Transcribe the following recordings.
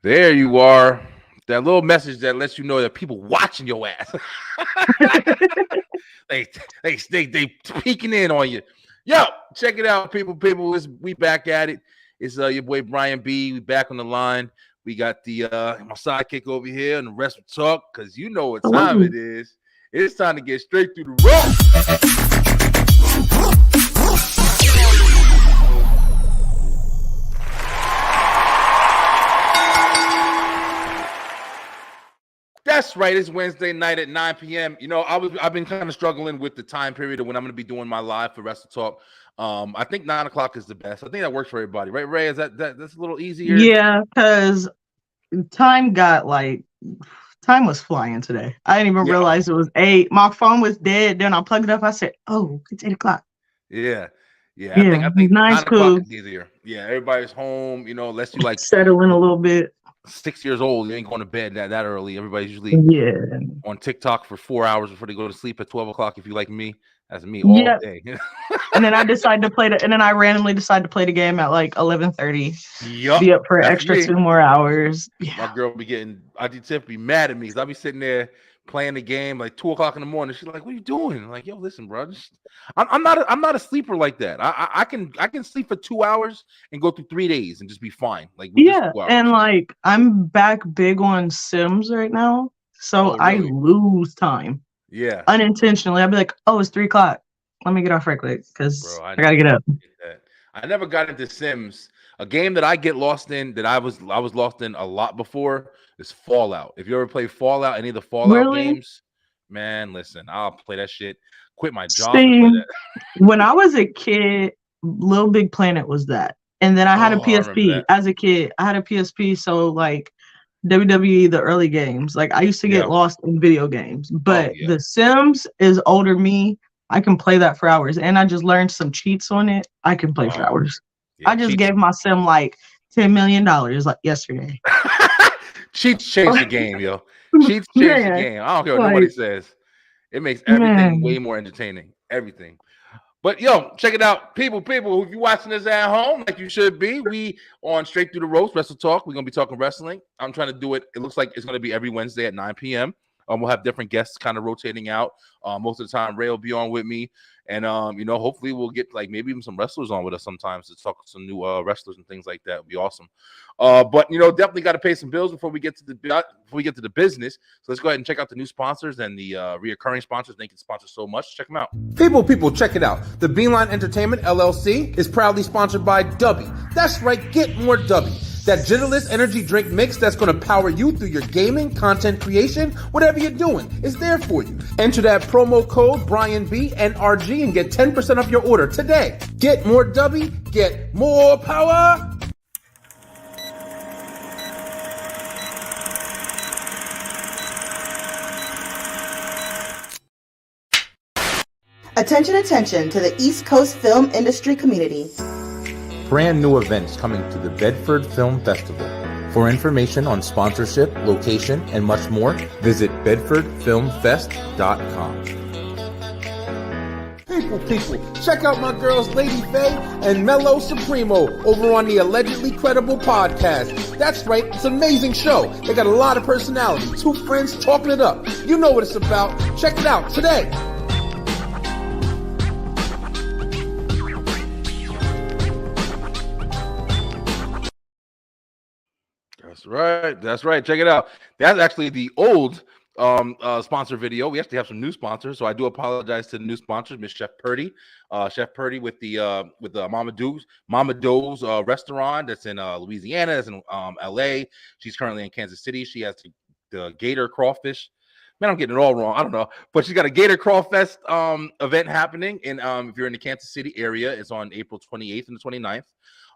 There you are. That little message that lets you know that people watching your ass. they, they peeking in on you. Yo, check it out, people. We back at it. It's your boy Brian B. We back on the line. We got the my sidekick over here and the rest of talk, because you know what time it is. It's time to get straight through the rope. That's right. It's Wednesday night at 9 p.m. You know, I've been kind of struggling with the time period of when I'm going to be doing my live for Wrestletalk. I think 9 o'clock is the best. I think that works for everybody, right? Ray, is that's a little easier? Yeah, because time was flying today. I didn't even realize it was 8. My phone was dead. Then I plugged it up. I said, "Oh, it's 8 o'clock." Yeah. I think 9 o'clock is easier. Yeah, everybody's home. You know, unless you like settling a little bit. 6 years old, you ain't going to bed that early. Everybody's usually on TikTok for 4 hours before they go to sleep at 12 o'clock. If you like me, that's me all day. And then I decide to play and then I randomly decide to play the game at like 11:30. Be up for an extra 2 more hours. My girl be mad at me because I'll be sitting there playing the game like 2 o'clock in the morning. She's like, "What are you doing?" I'm like, "Yo, listen, bro. I'm not a sleeper like that. I can sleep for 2 hours and go through 3 days and just be fine. Like and like I'm back big on Sims right now, so I lose time. Yeah, unintentionally. I'll be like, "Oh, it's 3 o'clock. Let me get off right quick because I gotta get up." I never got into Sims. A game that I get lost in, that I was lost in a lot before, is Fallout. If you ever play Fallout, any of the Fallout games, man, listen, I'll play that shit. Quit my job. When I was a kid, Little Big Planet was that, and then I had a PSP. As a kid, I had a PSP, so like WWE, the early games, like I used to get lost in video games. But The Sims is older me. I can play that for hours, and I just learned some cheats on it. I can play for hours. I just gave my sim like $10 million like yesterday. Cheats change the game, yo. Cheats change the game. I don't care what nobody says. It makes everything way more entertaining. Everything. But yo, check it out, people. If you're watching this at home, like you should be, we on Straight Through the Roast Wrestletalk. We're gonna be talking wrestling. I'm trying to do it. It looks like it's gonna be every Wednesday at 9 p.m. We'll have different guests kind of rotating out. Most of the time, Ray will be on with me, and you know, hopefully we'll get like maybe even some wrestlers on with us sometimes to talk to some new wrestlers and things like that. Would be awesome. But you know, definitely got to pay some bills before we get to the business. So let's go ahead and check out the new sponsors and the reoccurring sponsors. Thank you, sponsors, so much. Check them out. People, check it out. The Beeline Entertainment LLC is proudly sponsored by Dubby. That's right, get more Dubby. That genderless energy drink mix that's going to power you through your gaming, content creation, whatever you're doing, is there for you. Enter that promo code BrianB&RG and get 10% off your order today. Get more Dubby, get more power. Attention to the East Coast film industry community. Brand new events coming to the Bedford Film Festival. For information on sponsorship, location, and much more, visit bedfordfilmfest.com. People, check out my girls Lady Faye and Mello Supremo over on the Allegedly Credible podcast. That's right, it's an amazing show. They got a lot of personality, 2 friends talking it up. You know what it's about. Check it out today. That's right. Check it out. That's actually the old sponsor video. We actually have some new sponsors, so I do apologize to the new sponsors, Miss Chef Purdy. Chef Purdy with the Mama Do's restaurant that's in Louisiana, that's in LA. She's currently in Kansas City. She has the Gator Crawfish. Man, I'm getting it all wrong. I don't know, but she's got a Gator Crawfest event happening, and if you're in the Kansas City area, it's on April 28th and the 29th.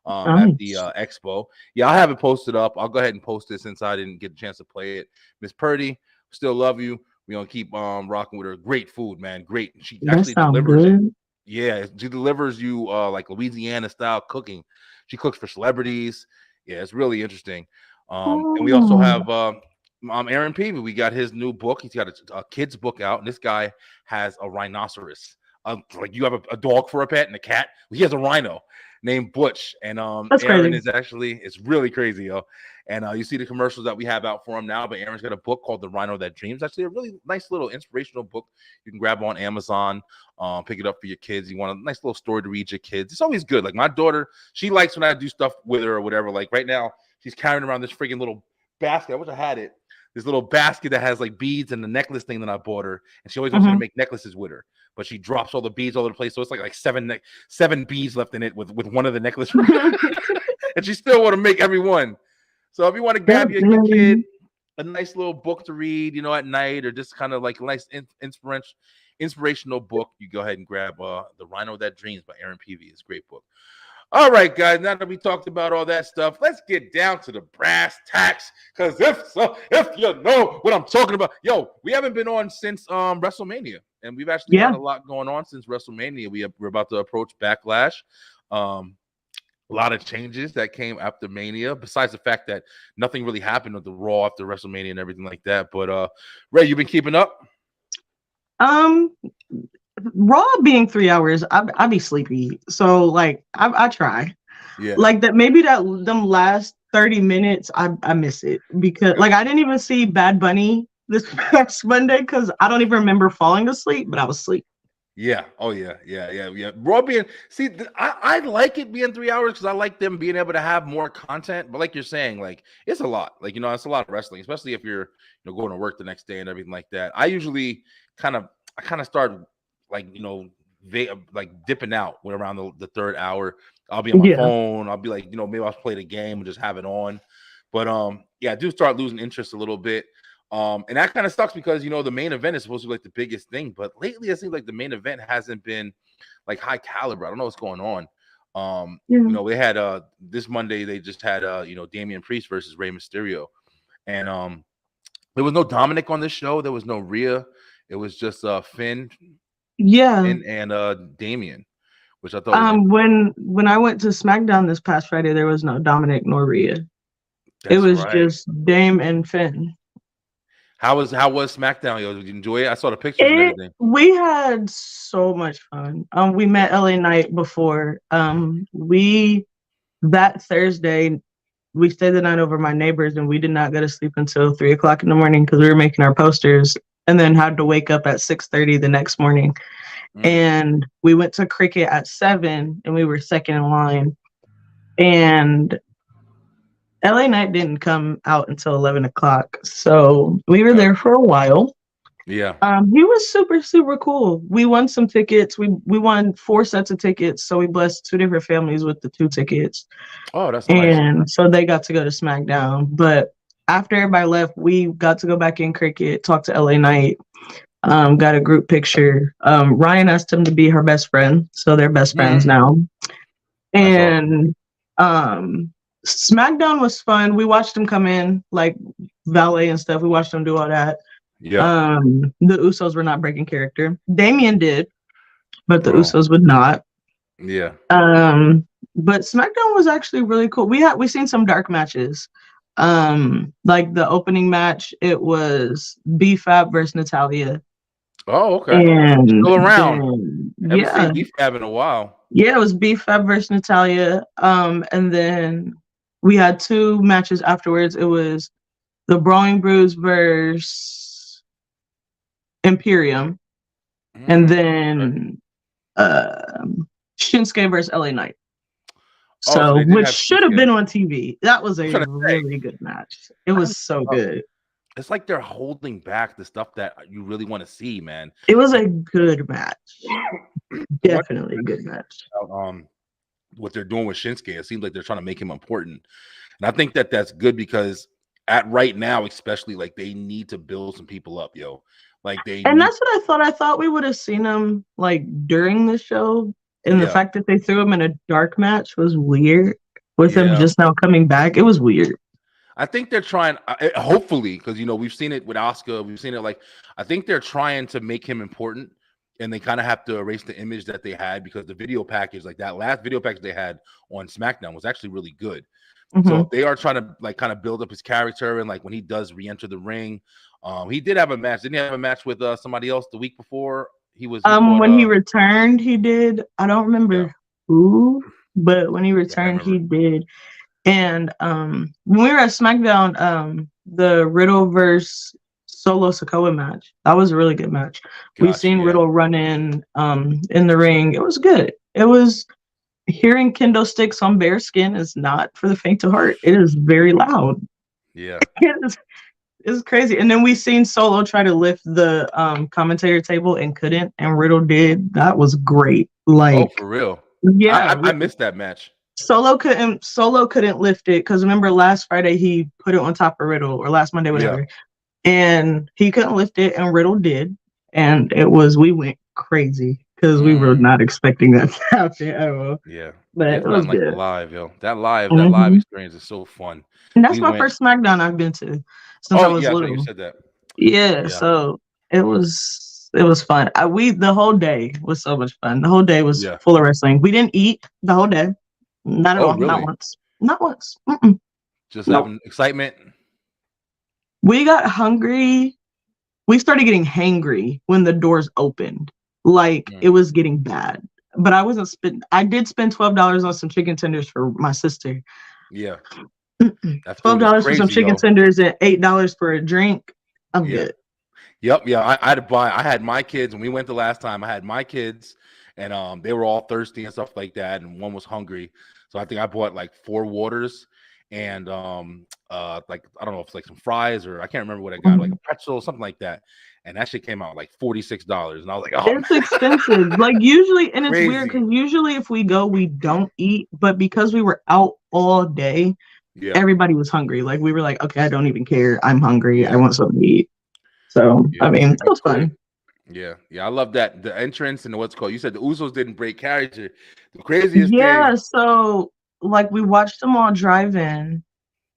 At the expo. Yeah, I'll have it posted up. I'll go ahead and post it since I didn't get a chance to play it. Miss Purdy, still love you. We're gonna keep rocking with her. Great food, man. Great. She actually delivers it. Yeah, she delivers you like Louisiana style cooking. She cooks for celebrities. Yeah, it's really interesting. And we also have Aaron Peavy. We got his new book. He's got a kid's book out, and this guy has a rhinoceros. Like you have a dog for a pet and a cat. He has a rhino. named Butch, and That's Aaron crazy. is actually, it's really crazy, yo. And you see the commercials that we have out for him now, but Aaron's got a book called The Rhino That Dreams. Actually, a really nice little inspirational book you can grab on Amazon, pick it up for your kids. You want a nice little story to read your kids. It's always good. Like my daughter, she likes when I do stuff with her or whatever. Like right now, she's carrying around this freaking little basket. I wish I had it. This little basket that has like beads and the necklace thing that I bought her, and she always wants me to make necklaces with her. But she drops all the beads all over the place, so it's like seven beads left in it with one of the necklaces, and she still want to make every one. So if you want to grab your kid a nice little book to read, you know, at night, or just kind of like a nice inspirational book, you go ahead and grab The Rhino That Dreams by Aaron Peavy. It's a great book. All right, guys, now that we talked about all that stuff, let's get down to the brass tacks. Because if you know what I'm talking about, yo, we haven't been on since WrestleMania, and we've actually had a lot going on since WrestleMania. We're about to approach Backlash. A lot of changes that came after Mania, besides the fact that nothing really happened with the Raw after WrestleMania and everything like that. But Ray, you been keeping up? Raw being 3 hours, I'd be sleepy. So like I try. Yeah. Like that maybe them last 30 minutes, I miss it because like I didn't even see Bad Bunny this past Monday because I don't even remember falling asleep, but I was asleep. Yeah. Oh yeah. Raw being I like it being 3 hours because I like them being able to have more content. But like you're saying, like it's a lot. Like it's a lot of wrestling, especially if you're going to work the next day and everything like that. I usually kind of start like like dipping out when around the third hour. I'll be on my phone. I'll be like maybe I'll play the game and just have it on. But I do start losing interest a little bit. And that kind of sucks because the main event is supposed to be like the biggest thing, but lately it seems like the main event hasn't been like high caliber. I don't know what's going on. They had this Monday they just had Damian Priest versus Rey Mysterio, and there was no Dominic on this show. There was no Rhea. It was just Finn, and Damian, which I thought when I went to SmackDown this past Friday, there was no Dominic nor Rhea. It was just Dame and Finn. How was SmackDown? Did you enjoy it? I saw the pictures and everything. We had so much fun. We met LA Knight before. That Thursday we stayed the night over my neighbors, and we did not go to sleep until 3:00 in the morning because we were making our posters, and then had to wake up at 6:30 the next morning. And we went to cricket at 7, and we were second in line. And LA Knight didn't come out until 11:00, so we were there for a while. Yeah. He was super, super cool. We won some tickets. We won 4 sets of tickets, so we blessed 2 different families with the 2 tickets. Oh, that's nice. And so they got to go to SmackDown. But after everybody left, we got to go back in cricket, talk to LA Knight, got a group picture. Ryan asked him to be her best friend, so they're best friends now. And SmackDown was fun. We watched them come in, like valet and stuff. We watched them do all that. Yeah. The Usos were not breaking character. Damien did, but the Usos would not. Yeah. But SmackDown was actually really cool. We seen some dark matches. Like the opening match, it was B-Fab versus Natalya. Oh, okay. And still around. Haven't seen B-Fab in a while. Yeah, it was B-Fab versus Natalya. And then we had 2 matches afterwards. It was the Brawling Brews versus Imperium, and then Shinsuke versus LA Knight. So, which should have been on TV. That was a really good match. It was so good. It's like they're holding back the stuff that you really want to see, man. It was a good match. Definitely a good match. What they're doing with Shinsuke, it seems like they're trying to make him important. And I think that that's good because at right now, especially, like they need to build some people up, yo. Like that's what I thought. I thought we would have seen him like during the show. And the fact that they threw him in a dark match was weird. With him just now coming back, it was weird. I think they're trying, hopefully, because we've seen it with Asuka. We've seen it I think they're trying to make him important, and they kind of have to erase the image that they had because the video package, like that last video package they had on SmackDown, was actually really good. So they are trying to kind of build up his character, and like when he does re-enter the ring, he did have a match. Didn't he have a match with somebody else the week before? He was when he returned, he did. I don't remember who. but when he returned, he did. And when we were at SmackDown, the Riddle versus Solo Sikoa match, that was a really good match. We've seen Riddle run in the ring. It was good. It was hearing kendo sticks on bare skin is not for the faint of heart. It is very loud. Yeah. It's crazy. And then we seen Solo try to lift the commentator table and couldn't, and Riddle did. That was great. Like, for real. Yeah. I missed that match. Solo couldn't lift it because remember last Friday he put it on top of Riddle, or last Monday, whatever. Yeah. And he couldn't lift it, and Riddle did. And we went crazy because we were not expecting that to happen at all. Yeah. But it was like good. Live, yo. That live experience is so fun. And that's my first SmackDown I've been to since I was little. You said that. Yeah, so it was fun. The whole day was so much fun. The whole day was full of wrestling. We didn't eat the whole day. Not at all. Really? Not once. Mm-mm. Just having excitement. We got hungry. We started getting hangry when the doors opened. Like it was getting bad. But I did spend $12 on some chicken tenders for my sister. Yeah. $12 for some chicken tenders and $8 for a drink. I'm good. Yep. Yeah. I had my kids when we went the last time. I had my kids and they were all thirsty and stuff like that. And one was hungry. So I think I bought like 4 waters and like, I don't know if it's like some fries or I can't remember what I got, like a pretzel or something like that. And that shit came out like $46. And I was like, oh, it's expensive. Like usually, and it's weird because usually if we go, we don't eat. But because we were out all day, everybody was hungry. Like we were like, okay, I don't even care. I'm hungry. I want something to eat. So I mean, it was fun. Yeah, I love that the entrance and what's called. You said the Usos didn't break character. The craziest thing. So like we watched them all drive in,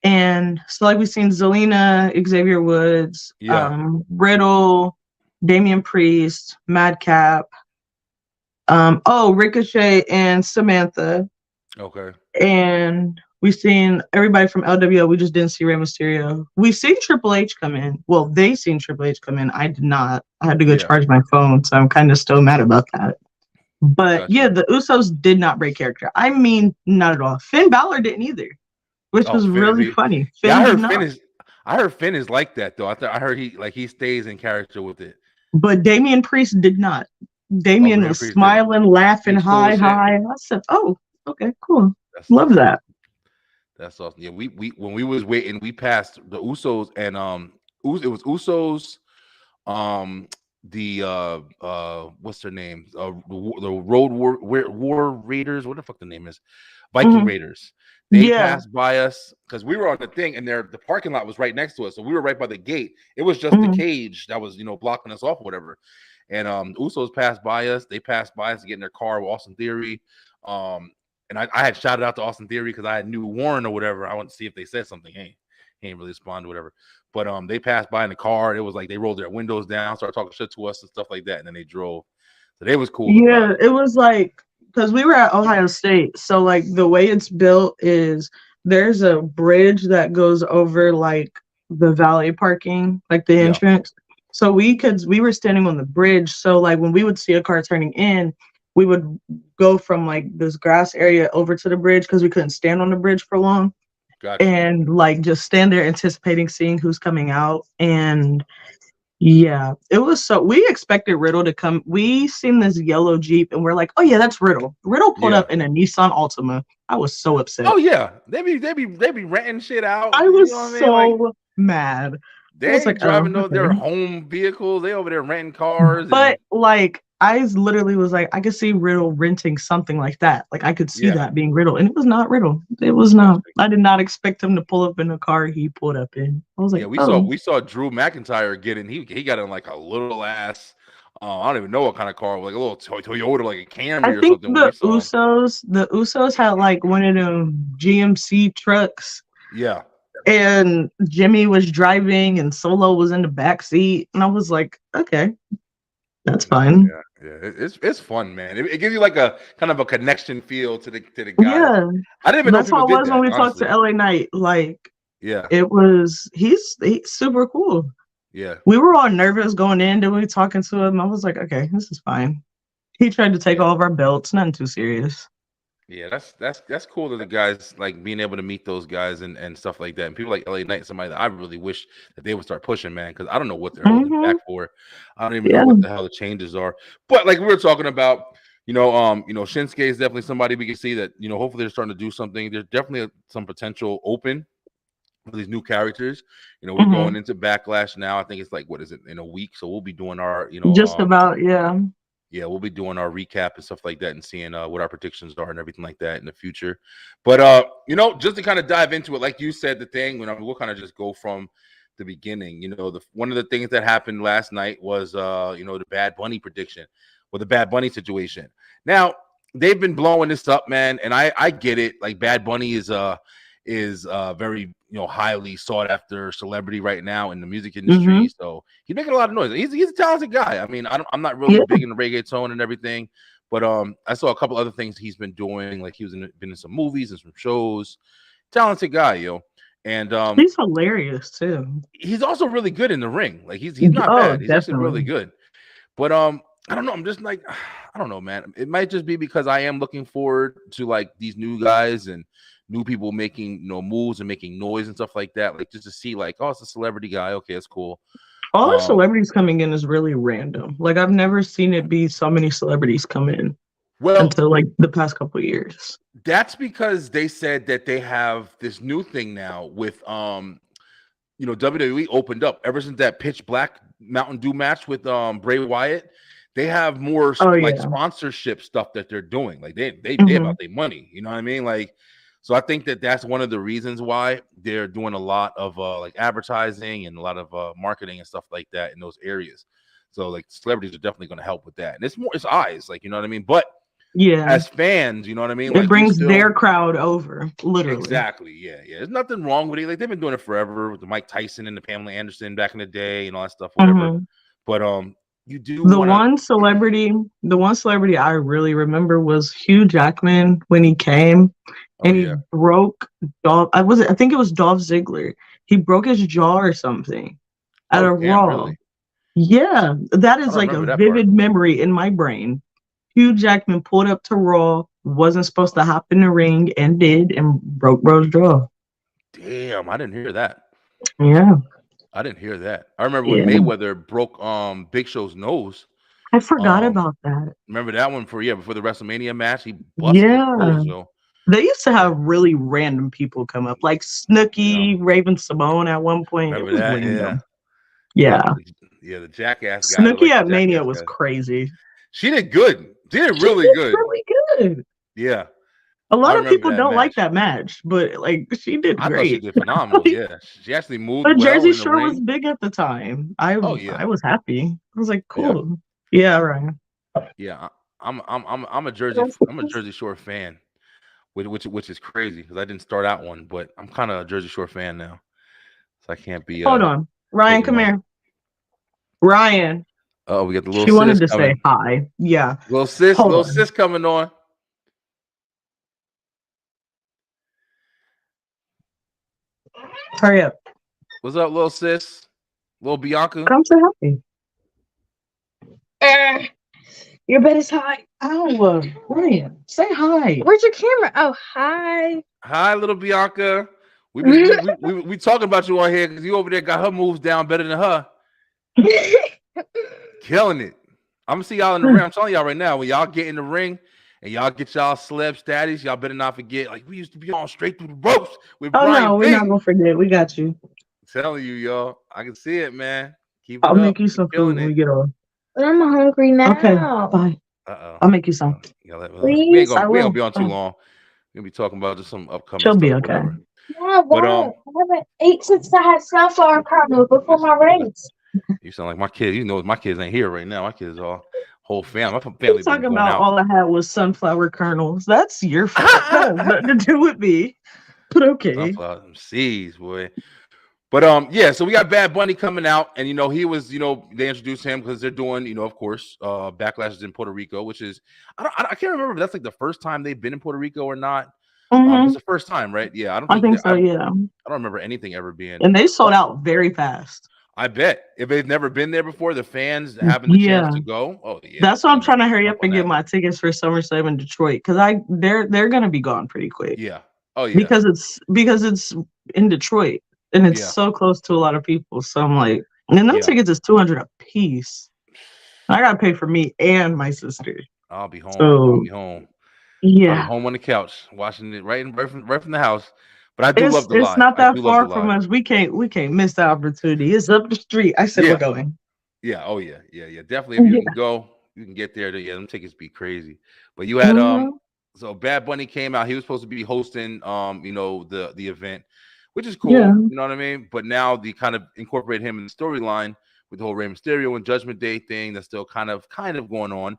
and so like we seen Zelina, Xavier Woods, Riddle, Damian Priest, Madcap, Ricochet and Samantha. Okay. And we've seen everybody from LWO. We just didn't see Rey Mysterio. We've seen Triple H come in. Well, they seen Triple H come in. I did not. I had to go charge my phone, so I'm kind of still mad about that. But the Usos did not break character. I mean, not at all. Finn Balor didn't either, which was really funny. I heard Finn is like that though. I heard he stays in character with it. But Damian Priest did not. Damian was smiling, laughing, hi. I said, "Oh, okay, cool. Love that." That's awesome. Yeah, we when we was waiting, we passed the Usos and it was Usos, what's their name? The Road War Raiders. What the fuck the name is? Viking Raiders. They passed by us because we were on the thing, and the parking lot was right next to us, so we were right by the gate. It was just the cage that was blocking us off or whatever. And Usos passed by us. They passed by us to get in their car with Austin Theory. And I had shouted out to Austin Theory because I had knew Warren or whatever. I wanted to see if they said something. He ain't really responded, whatever. But they passed by in the car. It was like they rolled their windows down, started talking shit to us and stuff like that, and then they drove. So they was cool. Yeah, it was like because we were at Ohio State, so like the way it's built is there's a bridge that goes over like the valet parking, like the entrance. So we were standing on the bridge. So like when we would see a car turning in, we would go from like this grass area over to the bridge because we couldn't stand on the bridge for long. Gotcha. And like just stand there anticipating seeing who's coming out. And it was we expected Riddle to come. We seen this yellow Jeep and we're like, oh yeah, that's Riddle. Riddle pulled up in a Nissan Altima. I was so upset. Oh yeah. They be renting shit out. I was so mad. They ain't driving their home vehicles. They over there renting cars. But like I literally was like, I could see Riddle renting something like that. Like I could see that being Riddle, and it was not Riddle. It was not. I did not expect him to pull up in the car he pulled up in. I was like, we saw Drew McIntyre get in. He got in like a little ass. I don't even know what kind of car, like a little Toyota, like a Camry or something. The Usos had like one of them GMC trucks. Yeah. And Jimmy was driving, and Solo was in the back seat, and I was like, okay. That's fine. Yeah, it's fun, man. It gives you like a kind of a connection feel to the guy. Yeah, I didn't even know. That's how it was when we talked to LA Knight. Like, it was. He's super cool. Yeah, we were all nervous going in. Then we were talking to him. I was like, okay, this is fine. He tried to take all of our belts. Nothing too serious. Yeah, that's cool that the guys like being able to meet those guys and stuff like that. And people like LA Knight, somebody that I really wish that they would start pushing, man, because I don't know what they're holding back for. I don't even know what the hell the changes are. But like we were talking about, Shinsuke is definitely somebody we can see that, hopefully they're starting to do something. There's definitely some potential open for these new characters. We're going into Backlash now. I think it's like, what is it, in a week? So we'll be doing our, just about, yeah, we'll be doing our recap and stuff like that and seeing what our predictions are and everything like that in the future. But, just to kind of dive into it, like you said, the thing, we'll kind of just go from the beginning. One of the things that happened last night was, the Bad Bunny prediction or the Bad Bunny situation. Now, they've been blowing this up, man, and I get it. Like, Bad Bunny is very highly sought after celebrity right now in the music industry. So he's making a lot of noise. He's a talented guy. I mean, I'm not really big in the reggaeton and everything, but I saw a couple other things he's been doing. Like he been in some movies and some shows. Talented guy, yo. And he's hilarious too. He's also really good in the ring. Like he's not bad. He's actually really good. But I don't know. I'm just like, I don't know, man. It might just be because I am looking forward to like these new guys and new people making moves and making noise and stuff like that, like just to see like, oh, it's a celebrity guy, okay, it's cool. All the celebrities coming in is really random. Like I've never seen it be so many celebrities come in until like the past couple of years. That's because they said that they have this new thing now with WWE opened up ever since that Pitch Black Mountain Dew match with Bray Wyatt. They have more sponsorship stuff that they're doing. Like they about their money, you know what I mean? Like, so I think that that's one of the reasons why they're doing a lot of like advertising and a lot of marketing and stuff like that in those areas. So like celebrities are definitely going to help with that. And it's eyes, like, you know what I mean? But as fans, you know what I mean? It like, brings their crowd over, literally. Exactly. Yeah. There's nothing wrong with it. Like they've been doing it forever with the Mike Tyson and the Pamela Anderson back in the day and all that stuff, whatever. But you do the one celebrity I really remember was Hugh Jackman when he came. And he broke I think it was Dolph Ziggler. He broke his jaw or something at a Raw. Really? Yeah, that is like a vivid memory in my brain. Hugh Jackman pulled up to Raw, wasn't supposed to hop in the ring, and did, and broke Bro's jaw. Damn, I didn't hear that. Yeah. I didn't hear that. I remember when Mayweather broke Big Show's nose. I forgot about that. Remember that one before the WrestleMania match? He busted his nose, yo. They used to have really random people come up, like Snooki, Raven Simone at one point. Remember that? Random. Yeah, the Jackass guy. Snooki at Mania was crazy. She did good. She did really good. Really good. Yeah. A lot of people don't like that match, but like she did great. I thought she did phenomenal. Yeah, she actually moved. But Jersey Shore was big at the time. I was happy. I was like, cool. Yeah, Ryan. Yeah, I'm a Jersey Shore fan. Which is crazy because I didn't start out one, but I'm kind of a Jersey Shore fan now, so I can't be. Hold on, Ryan, come here. Ryan. Oh, we got the little. She wanted to say hi. Yeah. Little sis coming on. Hurry up. What's up, little sis? Little Bianca. Come say hi. Your bed is high. Oh, Ryan, say hi. Where's your camera? Oh, hi. Hi, little Bianca. We talking about you on here because you over there got her moves down better than her. Killing it. I'm gonna see y'all in the ring. I'm telling y'all right now, when y'all get in the ring and y'all get y'all celeb status, y'all better not forget. Like we used to be on straight through the ropes with Brian. No, we're not gonna forget. We got you. I'm telling you, y'all. I can see it, man. Keep it I'll up. Make you some food when we get on. I'm hungry now. Okay, bye. I'll make you some. We ain't gonna be on too long. We're gonna be talking about just some upcoming She'll stuff. Be okay. Whatever. Yeah, but I haven't ate since I had sunflower kernels before my race. You sound like my kids. You know, my kids ain't here right now. My kids are whole family. My family. Talking about all I had was sunflower kernels. That's your fault. That has nothing to do with me. But okay. Sunflower seeds, boy. But yeah, so we got Bad Bunny coming out, and he was, they introduced him because they're doing, of course, Backlash is in Puerto Rico, which is I can't remember if that's like the first time they've been in Puerto Rico or not. It's the first time, right? Yeah, I think so. Yeah, I don't remember anything ever being. And they sold out very fast. I bet if they've never been there before, the fans having the chance Yeah. to go. Oh yeah, That's why I'm trying to hurry jump up on and get that. my tickets for SummerSlam in Detroit because they're gonna be gone pretty quick. Yeah. Oh yeah. Because it's in Detroit and it's Yeah. so close to a lot of people. So I'm like, and them Yeah. tickets is $200 a piece. I gotta pay for me and my sister. I'll be home. So I'll be home. I'll be yeah, home on the couch watching it right from the house. But I do love the it's live. not I that do love the far from live. us. We can't miss the opportunity. It's up the street. I said Yeah. we're going. Yeah. Oh yeah. Yeah. Definitely. If you Yeah. can go, you can get there. Yeah, them tickets be crazy. But you had Mhm. so Bad Bunny came out. He was supposed to be hosting the event, which is cool. Yeah. You know what I mean? But now they kind of incorporate him in the storyline with the whole Rey Mysterio and Judgment Day thing that's still kind of going on.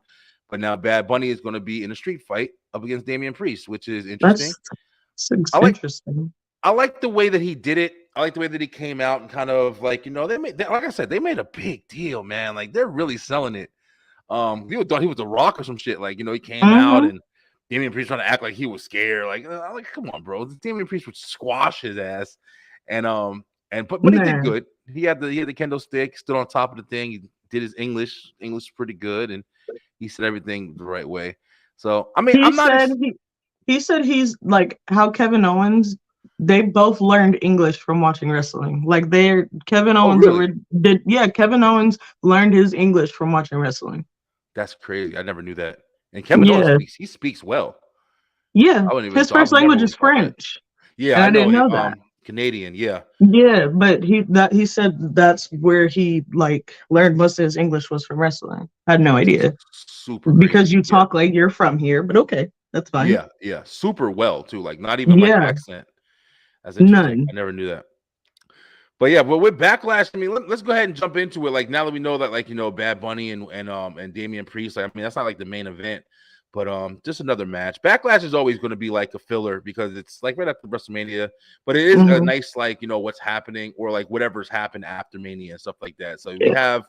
But now Bad Bunny is going to be in a street fight up against Damian Priest, which is interesting. That's I like interesting. I like the way that he did it. I like the way that he came out and kind of like, like I said, they made a big deal, man. Like they're really selling it. You would thought he was a rock or some shit. Like, he came out Mhm. and Damian Priest trying to act like he was scared. Like, come on, bro. Damian Priest would squash his ass. But he did Man. good. He had the kendo stick, stood on top of the thing. He did his English pretty good, and he said everything the right way. So I mean, He I'm not said he said he's like how Kevin Owens. They both learned English from watching wrestling. Like Kevin oh Owens really? Kevin Owens learned his English from watching wrestling. That's crazy. I never knew that. And Kevin Owens Yeah. speaks well. Yeah. I wouldn't even His I first would never language would is have thought that. French. Yeah, And I I didn't know. know that. Canadian, yeah. Yeah, but he said that's where he like learned most of his English was from wrestling. I had no idea. Super Because crazy. you talk like you're from here, but okay, that's fine. Yeah, super well too. Like not even like Yeah, accent. That's interesting. none. I never knew that. But yeah, but with Backlash, I mean, let's go ahead and jump into it. Like now that we know that, like Bad Bunny and Damian Priest. Like, I mean, that's not like the main event, but just another match. Backlash is always going to be like a filler because it's like right after WrestleMania. But it is a Mhm. nice like what's happening or like whatever's happened after Mania and stuff like that. So we Yeah. have,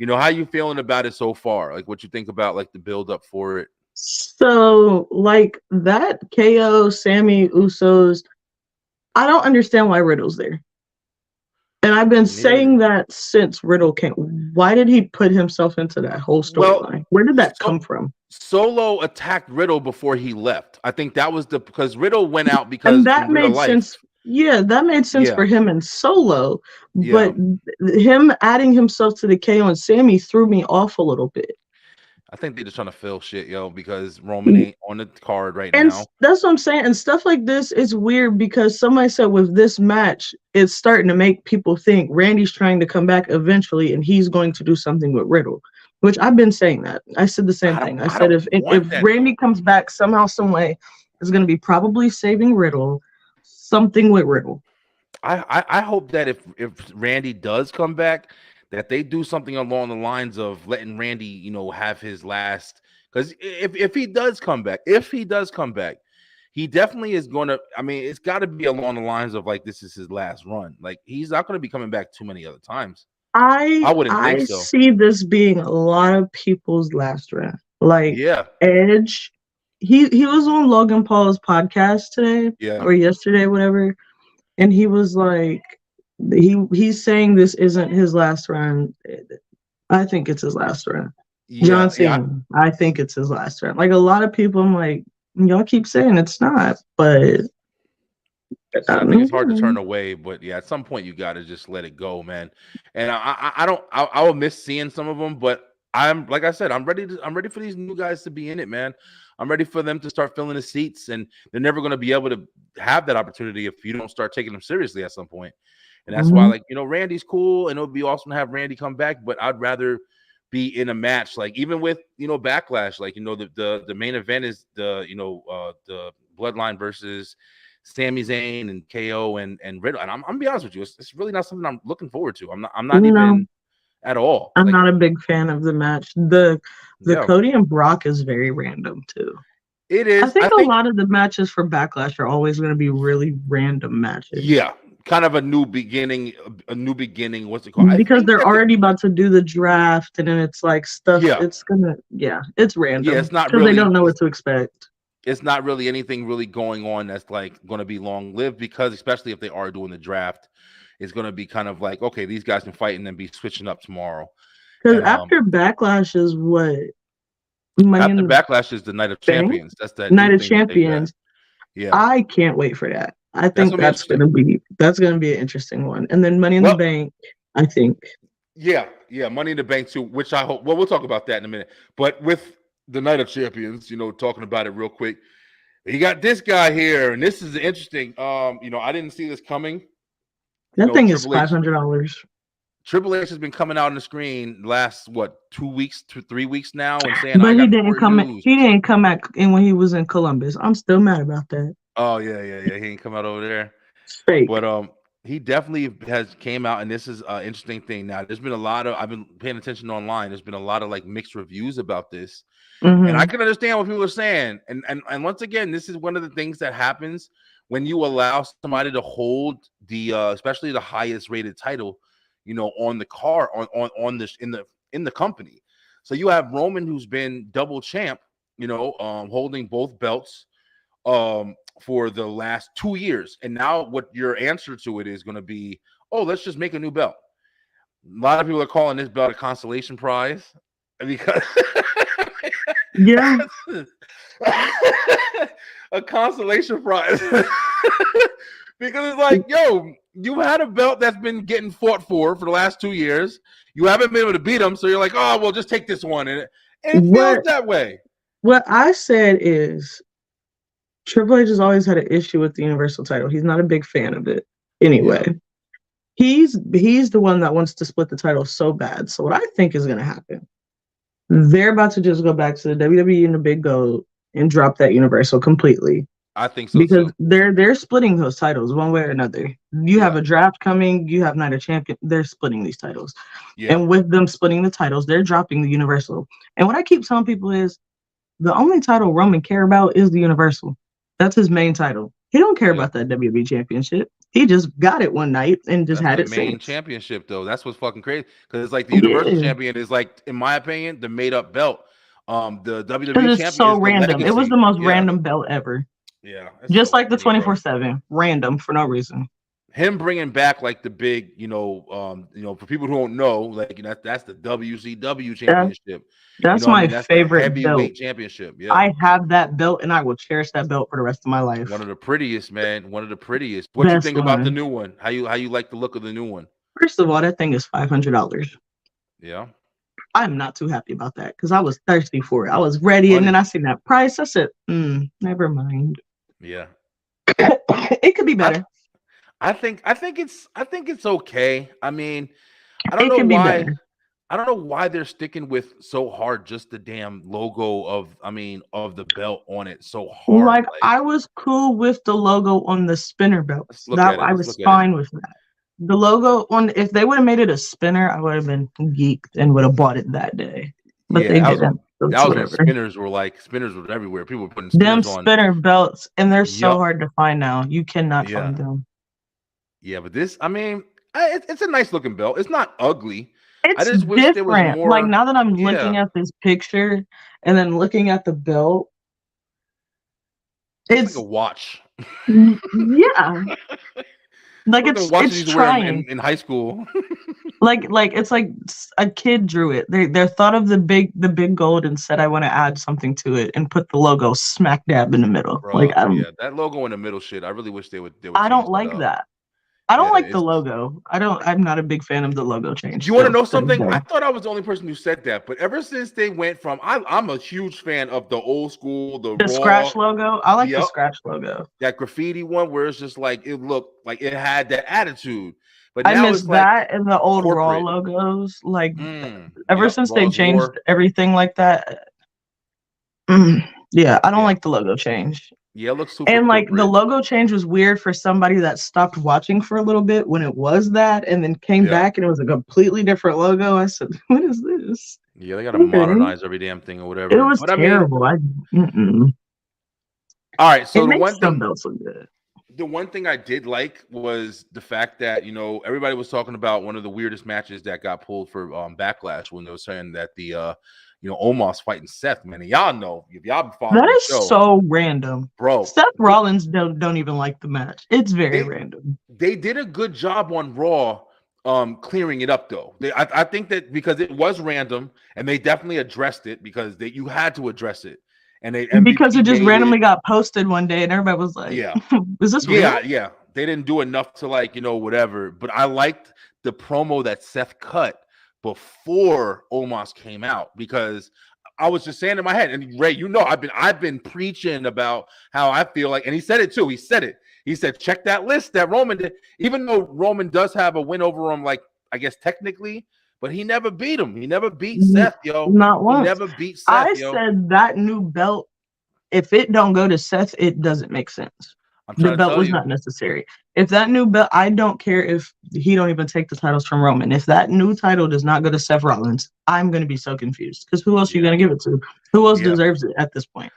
how you feeling about it so far? Like what you think about like the build up for it? So like that KO Sammy Usos, I don't understand why Riddle's there. And I've been saying that since Riddle came. Why did he put himself into that whole storyline? Where did that come from? Solo attacked Riddle before he left. I think that was because Riddle went out because And that in real made life. sense. Yeah, that made sense Yeah. for him in Solo. Yeah. But him adding himself to the KO and Sammy threw me off a little bit. I think they're just trying to fill shit, because Roman ain't on the card right And now. that's what I'm saying. And stuff like this is weird because somebody said with this match, it's starting to make people think Randy's trying to come back eventually and he's going to do something with Riddle, which I've been saying that. I said the same thing. I said if Randy comes back somehow, some way, it's going to be probably saving Riddle, something with Riddle. I hope that if Randy does come back, that they do something along the lines of letting Randy, have his last. Because if he does come back, he definitely is going to. I mean, it's got to be along the lines of like this is his last run. Like he's not going to be coming back too many other times. I wouldn't think so. I see this being a lot of people's last run. Like Edge, he was on Logan Paul's podcast today or yesterday, whatever, and he was like, he's saying this isn't his last run. I think it's his last run. John Cena, I think it's his last run. Like a lot of people, I'm like, y'all keep saying it's not, but I think it's hard to turn away. But yeah, at some point you got to just let it go, man. And I will miss seeing some of them, but like I said, I'm ready for these new guys to be in it, man. I'm ready for them to start filling the seats, and they're never going to be able to have that opportunity if you don't start taking them seriously at some point. And that's why, like, Randy's cool, and it would be awesome to have Randy come back, but I'd rather be in a match, like even with Backlash, like the main event is the Bloodline versus Sami Zayn and KO and Riddle. And I'm gonna be honest with you, it's really not something I'm looking forward to. I'm not even at all. I'm not a big fan of the match. The Cody and Brock is very random too. It is. I think a lot of the matches for Backlash are always going to be really random matches. Yeah, kind of a new beginning. What's it called? Because they're already about to do the draft, and then it's like stuff. Yeah. It's gonna. Yeah, it's random. Yeah, it's not because really. They don't know what to expect. it's not really anything really going on that's like going to be long lived, because especially if they are doing the draft, it's going to be kind of like, okay, these guys can fight and then be switching up tomorrow. Because And after Backlash is what? Money after in the Backlash is the Night of Bank? Champions. That's that Night new of thing that they got. Champions. Yeah, I can't wait for that. I think gonna be interesting. that's gonna be an interesting one. And then Money in the Bank, I think. Yeah, Money in the Bank too, which I hope. Well, we'll talk about that in a minute. But with the Night of Champions, talking about it real quick, you got this guy here, and this is interesting. I didn't see this coming. That thing is $500. Triple H has been coming out on the screen last 2 weeks to 3 weeks now and saying, but he didn't come. He didn't come back in when he was in Columbus. I'm still mad about that. Oh yeah. He ain't come out over there. It's fake. But he definitely has came out, and this is an interesting thing. Now, there's been a lot of, I've been paying attention online. There's been a lot of like mixed reviews about this, and I can understand what people are saying. And once again, this is one of the things that happens when you allow somebody to hold the, especially the highest rated title, on the car, on this in the company. So you have Roman, who's been double champ, holding both belts, for the last 2 years, and now what your answer to it is going to be, oh, let's just make a new belt. A lot of people are calling this belt a consolation prize because a consolation prize because it's like, yo, you had a belt that's been getting fought for the last 2 years. You haven't been able to beat them, so you're like, oh, well, just take this one, and it feels that way. What I said is, Triple H has always had an issue with the Universal title. He's not a big fan of it. Anyway, he's the one that wants to split the title so bad. So what I think is going to happen, they're about to just go back to the WWE and the Big Gold and drop that Universal completely. I think so, because they're splitting those titles one way or another. You have a draft coming. You have Night of Champions. They're splitting these titles, and with them splitting the titles, they're dropping the Universal. And what I keep telling people is, the only title Roman care about is the Universal. That's his main title. He don't care about that WWE Championship. He just got it one night and just had it. Main championship, though. That's what's fucking crazy, because it's like the Universal Champion is like, in my opinion, the made up belt. The WWE Champion is so random. It was the most random belt ever. Yeah, just like the 24/7, random for no reason. Him bringing back like the big, for people who don't know, like that's the WCW championship. That's my favorite heavyweight belt. Championship. Yeah, I have that belt, and I will cherish that belt for the rest of my life. One of the prettiest, man. One of the prettiest. What do you think about the new one? How you like the look of the new one? First of all, that thing is $500. Yeah, I'm not too happy about that because I was thirsty for it. I was ready, and then I seen that price. I said, never mind. Yeah, it could be better. I think it's okay. I mean, I don't know why. I don't know why they're sticking with so hard just the damn logo of the belt on it so hard. Like I was cool with the logo on the spinner belts. I was fine with that. The logo on, if they would have made it a spinner, I would have been geeked and would have bought it that day. But they didn't. That was when spinners were everywhere. People were putting spinners on. Spinner belts, and they're so hard to find now. You cannot find them. Yeah, but this, it's a nice looking belt. It's not ugly. It's I just wish different. There was more. Like now that I'm looking at this picture and then looking at the belt, it's like a watch. Yeah. Like it's trying in high school. like it's like a kid drew it. They thought of the big gold and said, I want to add something to it, and put the logo smack dab in the middle. Bro, that logo in the middle shit. I really wish they would I don't like that. I don't like the logo. I'm not a big fan of the logo change. Do you want to know something? I thought I was the only person who said that, but ever since they went from, I'm a huge fan of the old school, the raw, scratch logo. I like the scratch logo. That graffiti one where it's just like, it looked like it had that attitude. But I miss that and the old corporate. Raw logos. Like ever since they changed everything like that. Yeah, I don't like the logo change. Yeah, it looks super. And like the logo change was weird for somebody that stopped watching for a little bit when it was that, and then came back and it was a completely different logo. I said, "What is this?" Yeah, they got to modernize every damn thing or whatever. It was terrible. All right, so the one thing look good. The one thing I did like was the fact that everybody was talking about one of the weirdest matches that got pulled for Backlash when they were saying that the Omos fighting Seth, man. And y'all know if y'all been following That the is show, so random, bro. Seth Rollins don't even like the match. It's very random. They did a good job on Raw, clearing it up though. I think that because it was random, and they definitely addressed it because you had to address it, and because it just randomly got posted one day, and everybody was like, "Yeah, is this real?" Yeah. They didn't do enough to whatever. But I liked the promo that Seth cut before Omos came out because I was just saying in my head, and Ray, I've been preaching about how I feel like, and he said it too. He said, check that list that Roman did, even though Roman does have a win over him, like I guess technically, but he never beat him. He never beat Seth, yo. Not once. He never beat Seth, yo. Said that new belt, if it don't go to Seth, it doesn't make sense. The belt was not necessary. If that new belt, I don't care if he don't even take the titles from Roman. If that new title does not go to Seth Rollins, I'm going to be so confused because who else are you going to give it to? Who else deserves it at this point?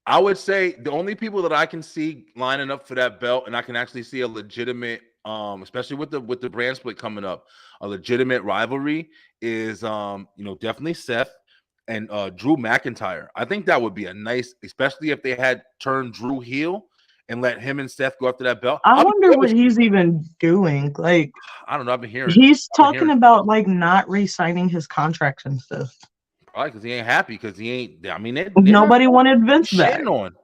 I would say the only people that I can see lining up for that belt, and I can actually see a legitimate, especially with the brand split coming up, a legitimate rivalry is, definitely Seth and Drew McIntyre. I think that would be a nice, especially if they had turned Drew heel and let him and Seth go after that belt. I wonder what he's even doing. Like, I don't know. I've been hearing he's talking about like not re-signing his contracts and stuff. Probably because he ain't happy because he ain't. I mean, nobody wanted Vince back. On.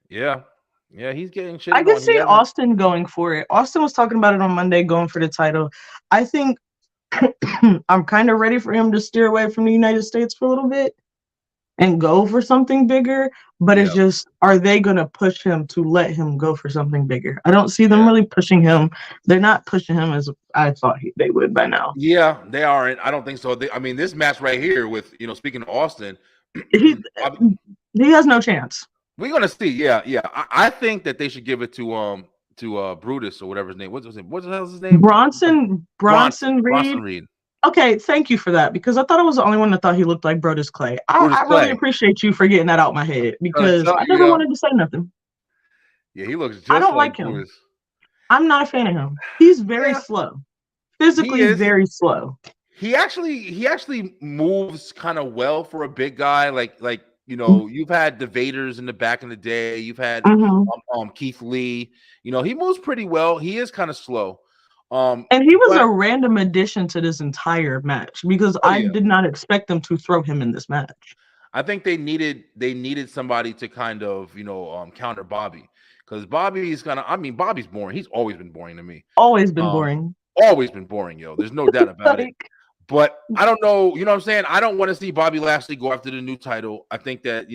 Yeah, he's getting shit. I can see Austin going for it. Austin was talking about it on Monday, going for the title. I think I'm kind of ready for him to steer away from the United States for a little bit and go for something bigger. But it's just, are they going to push him to let him go for something bigger? I don't see them really pushing him. They're not pushing him as I thought they would by now. Yeah, they aren't. I don't think so. I mean, this match right here with, speaking of Austin, he has no chance. We're going to see. Yeah. I think that they should give it to Brutus or whatever his name. What the hell is his name? Bronson Reed. Okay, thank you for that, because I thought I was the only one that thought he looked like Brodus Clay. I really appreciate you for getting that out of my head, because I never wanted to say nothing. Yeah, he looks just I don't like him. I'm not a fan of him. He's very slow. Physically very slow. He actually moves kind of well for a big guy. Like you've had the Vaders in the back in the day. You've had Keith Lee. He moves pretty well. He is kind of slow. And he was a random addition to this entire match, because I did not expect them to throw him in this match. I think they needed somebody to kind of counter Bobby, because Bobby's boring. He's always been boring to me. Always been boring. Always been boring, yo. There's no doubt about it. But I don't know, you know what I'm saying? I don't want to see Bobby Lashley go after the new title. I think that,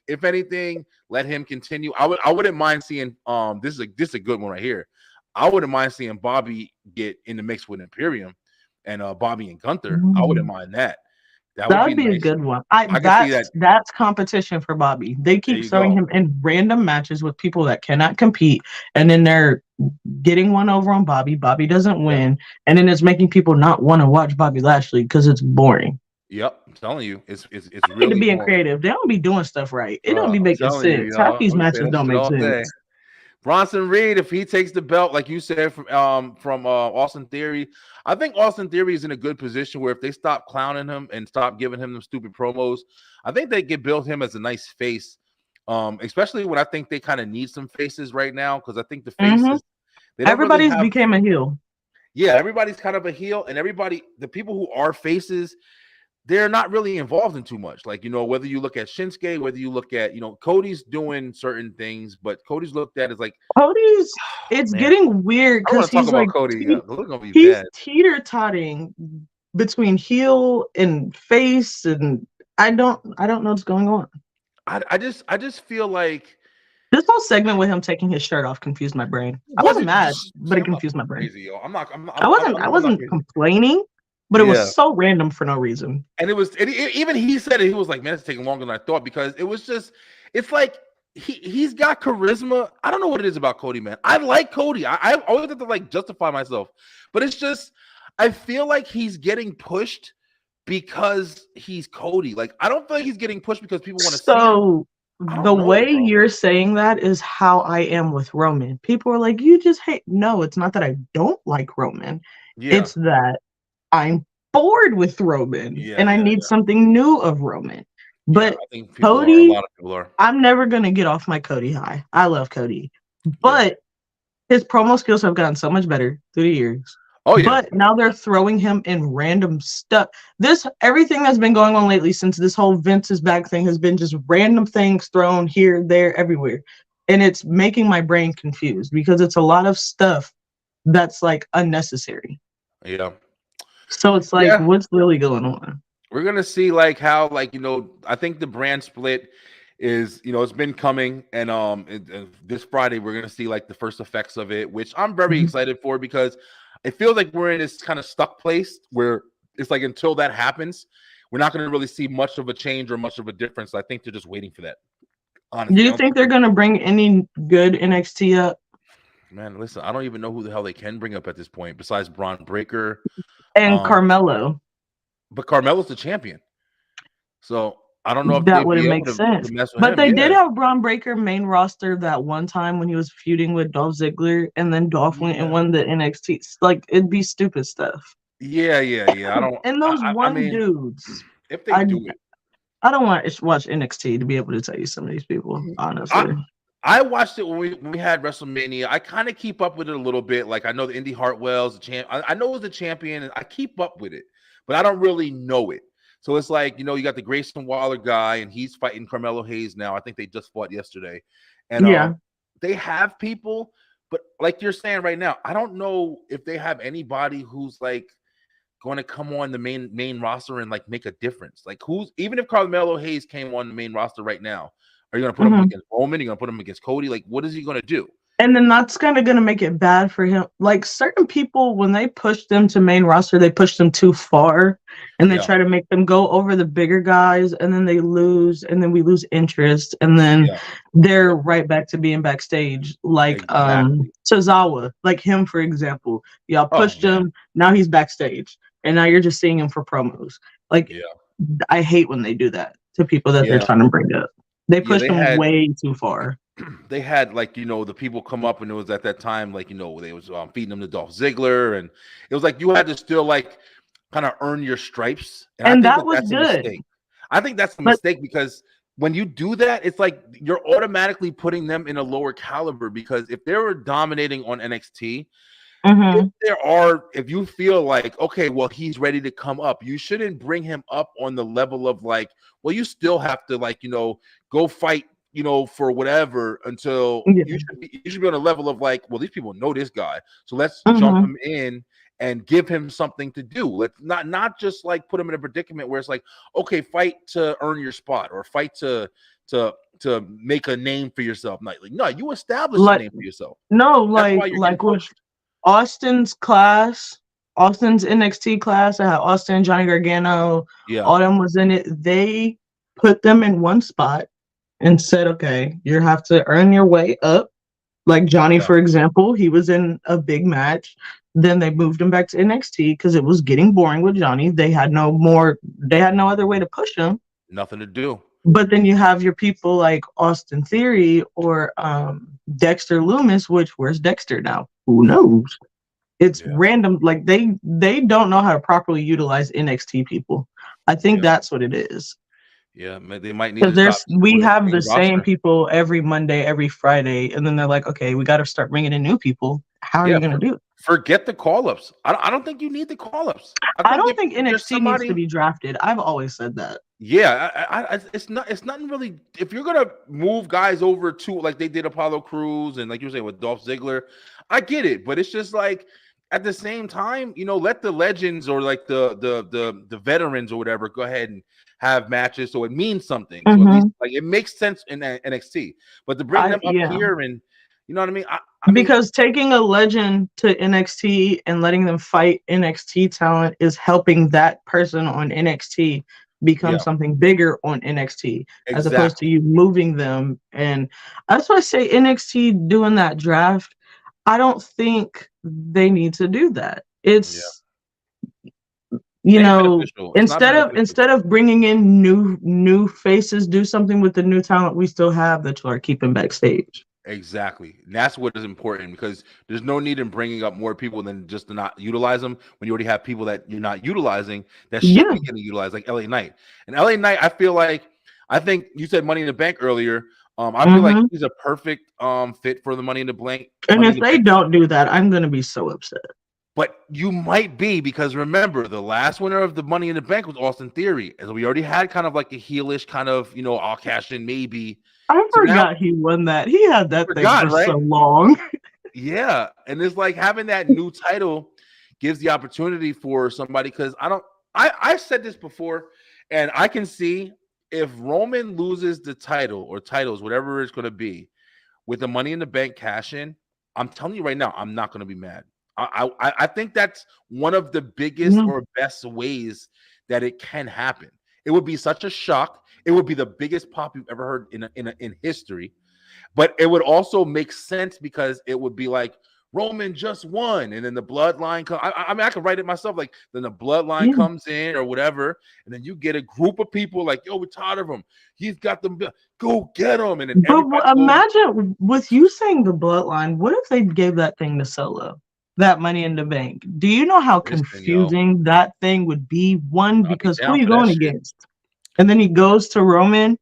if anything, let him continue. I wouldn't mind seeing this is a good one right here. I wouldn't mind seeing Bobby get in the mix with Imperium and Bobby and Gunther. I wouldn't mind that. That would be nice. A good one. That's competition for Bobby. They keep throwing him in random matches with people that cannot compete, and then they're getting one over on Bobby. Bobby doesn't win, and then it's making people not want to watch Bobby Lashley because it's boring. Yep, I'm telling you, it's really to being creative. They don't be doing stuff right. It don't be making sense. Half these matches don't make sense. Bronson Reed, if he takes the belt, like you said, from Austin Theory, I think Austin Theory is in a good position where if they stop clowning him and stop giving him them stupid promos, I think they can build him as a nice face. Especially when I think they kind of need some faces right now, because I think the faces everybody's became a heel. Yeah, everybody's kind of a heel, and the people who are faces, they're not really involved in too much. Like, whether you look at Shinsuke, whether you look at, Cody's doing certain things, but Cody's looked at as like it's getting weird because he's like Cody. He's teeter-totting between heel and face, and I don't know what's going on. I just feel like this whole segment with him taking his shirt off confused my brain. I wasn't mad, but it confused my brain. Crazy, yo. I wasn't complaining. But it was so random for no reason. And even he said it. He was like, man, it's taking longer than I thought, because it's like he's got charisma. I don't know what it is about Cody, man. I like Cody. I always have to justify myself. But it's just, I feel like he's getting pushed because he's Cody. Like, I don't feel like he's getting pushed because people want to see him. So the way you're saying that is how I am with Roman. People are like, you just hate. No, it's not that I don't like Roman. Yeah. It's that I'm bored with Roman, and I need something new of Roman. But I think Cody, a lot of people are. I'm never gonna get off my Cody high. I love Cody, but his promo skills have gotten so much better through the years. Oh yeah. But now they're throwing him in random stuff. Everything that's been going on lately since this whole Vince is back thing has been just random things thrown here, there, everywhere. And it's making my brain confused because it's a lot of stuff that's like unnecessary. Yeah. So it's like, what's really going on? We're gonna see like how, like, I think the brand split is, it's been coming, and this Friday we're gonna see like the first effects of it, which I'm very excited for, because it feels like we're in this kind of stuck place where it's like until that happens, we're not gonna really see much of a change or much of a difference. I think they're just waiting for that. Honestly, do you think they're gonna bring any good NXT up? Man, listen, I don't even know who the hell they can bring up at this point besides Braun Breaker and Carmelo. But Carmelo's the champion, so I don't know if that wouldn't make sense. But they did have Braun Breaker main roster that one time when he was feuding with Dolph Ziggler, and then Dolph went and won the NXT. Like, it'd be stupid stuff. Yeah. I don't. And those dudes, if they do it, I don't want to watch NXT to be able to tell you some of these people. Honestly, I watched it when we had WrestleMania. I kind of keep up with it a little bit. Like, I know the Indy Hartwell's the champ. I know he's the champion, and I keep up with it, but I don't really know it. So it's like, you got the Grayson Waller guy, and he's fighting Carmelo Hayes now. I think they just fought yesterday. And they have people, but like you're saying right now, I don't know if they have anybody who's like going to come on the main roster and like make a difference. Like, even if Carmelo Hayes came on the main roster right now, are you going to put him against Roman? Are you going to put him against Cody? Like, what is he going to do? And then that's kind of going to make it bad for him. Like, certain people, when they push them to main roster, they push them too far, and they try to make them go over the bigger guys, and then they lose, and then we lose interest, and then they're right back to being backstage. Like Tozawa, like him, for example. Y'all pushed him, now he's backstage, and now you're just seeing him for promos. Like, I hate when they do that to people that they're trying to bring up. They push them way too far. They had, like, the people come up, and it was at that time, like, they was feeding them to Dolph Ziggler, and it was like you had to still like kind of earn your stripes, and that was good. I think that's a mistake, because when you do that, it's like you're automatically putting them in a lower caliber, because if they were dominating on NXT, if you feel like, okay, well, he's ready to come up, you shouldn't bring him up on the level of like, well, you still have to, like, go fight, for whatever, until you should be on a level of like, well, these people know this guy, so let's jump him in and give him something to do. Let's not just like put him in a predicament where it's like, okay, fight to earn your spot, or fight to make a name for yourself. No, you establish a name for yourself. No, like with Austin's NXT class, I had Austin, Johnny Gargano, all them was in it. They put them in one spot and said, okay, you have to earn your way up. Like Johnny, for example, he was in a big match. Then they moved him back to NXT because it was getting boring with Johnny. They had no other way to push him. Nothing to do. But then you have your people like Austin Theory or Dexter Lumis, where's Dexter now? Who knows? It's random. Like they don't know how to properly utilize NXT people. I think that's what it is. Yeah, they might need. Because we have the same people every Monday, every Friday, and then they're like, okay, we got to start bringing in new people. How are you going to do it? Forget the call-ups. I don't think you need the call-ups. I don't think NXT needs to be drafted. I've always said that. Yeah, it's nothing really. If you're gonna move guys over to like they did Apollo Crews and like you were saying with Dolph Ziggler, I get it, but it's just like at the same time, let the legends or like the veterans or whatever go ahead and have matches so it means something. So at least, like, it makes sense in NXT, but to bring them up here and you know what I mean? Because taking a legend to NXT and letting them fight NXT talent is helping that person on NXT become something bigger on NXT, as opposed to you moving them. And that's why I say NXT doing that draft, I don't think they need to do that. It's instead of bringing in new faces, do something with the new talent we still have that you are keeping backstage. Exactly. And that's what is important because there's no need in bringing up more people than just to not utilize them when you already have people that you're not utilizing that should be getting utilized, like LA Knight. And LA Knight, I think you said Money in the Bank earlier. I feel like he's a perfect fit for the Money in the Bank. And if they don't do that, I'm gonna be so upset. But you might be because remember, the last winner of the Money in the Bank was Austin Theory. And so we already had kind of like a heelish kind of, I'll cash in maybe. I forgot he won that. He had that thing for so long. Yeah. And it's like having that new title gives the opportunity for somebody because I said this before, and I can see if Roman loses the title or titles, whatever it's going to be, with the Money in the Bank cash in, I'm telling you right now, I'm not going to be mad. I think that's one of the biggest or best ways that it can happen. It would be such a shock. It would be the biggest pop you've ever heard in history. But it would also make sense because it would be like Roman just won, and then the bloodline comes. I mean, I could write it myself. Like then the bloodline comes in or whatever, and then you get a group of people like, "Yo, we're tired of him. He's got them. Go get him!" And then imagine with you saying the bloodline. What if they gave that thing to Solo? That Money in the Bank. Do you know how confusing that thing would be? One, because who are you going against? And then he goes to Roman.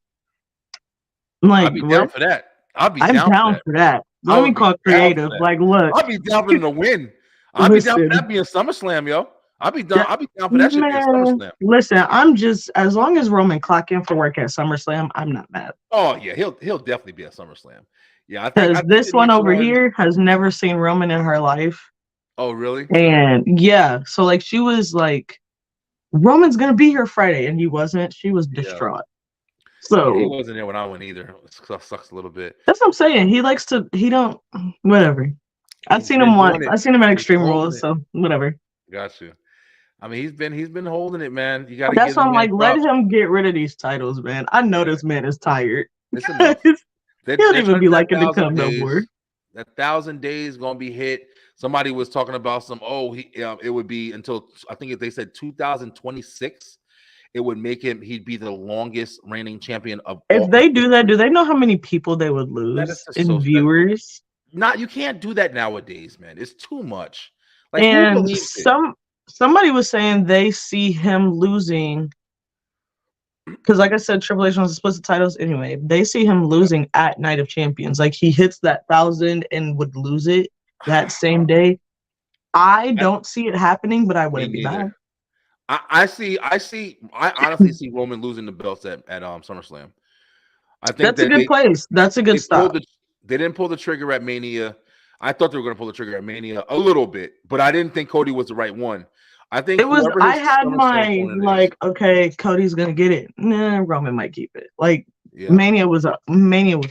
Like, I'll be down for that. I'm down for that. Let me call creative. Like, look, I'll be down for the win. I'll be down for that being SummerSlam, yo. I'll be down for that shit being SummerSlam. Listen, I'm just as long as Roman clock in for work at SummerSlam, I'm not mad. Oh yeah, he'll definitely be at SummerSlam. Yeah, because this one over here has never seen Roman in her life. Oh, really? And yeah, so like she was like, Roman's gonna be here Friday, and he wasn't. She was distraught. So he wasn't there when I went either. It sucks a little bit. That's what I'm saying. He don't whatever. I've seen him once. I've seen him at Extreme Rules, so whatever. Got you. I mean, he's been holding it, man. You got to. That's why I'm like, let him get rid of these titles, man. I know this man is tired. He don't even be liking to come no more. That 1,000 days gonna be hit. Somebody was talking about it would be until I think if they said 2026, it would make he'd be the longest reigning champion of. If they do that, do they know how many people they would lose in viewers? You can't do that nowadays, man. It's too much. Like, and somebody was saying they see him losing because, like I said, Triple H wants to split the titles anyway. They see him losing at Night of Champions. Like he hits that 1,000 and would lose it that same day. I don't see it happening, but I wouldn't be mad. I honestly see Roman losing the belts at SummerSlam. I think that's a good place. That's a good stop. They didn't pull the trigger at Mania. I thought they were going to pull the trigger at Mania a little bit, but I didn't think Cody was the right one. I think it was. I had my like, okay, Cody's going to get it. Nah, Roman might keep it. Like Mania was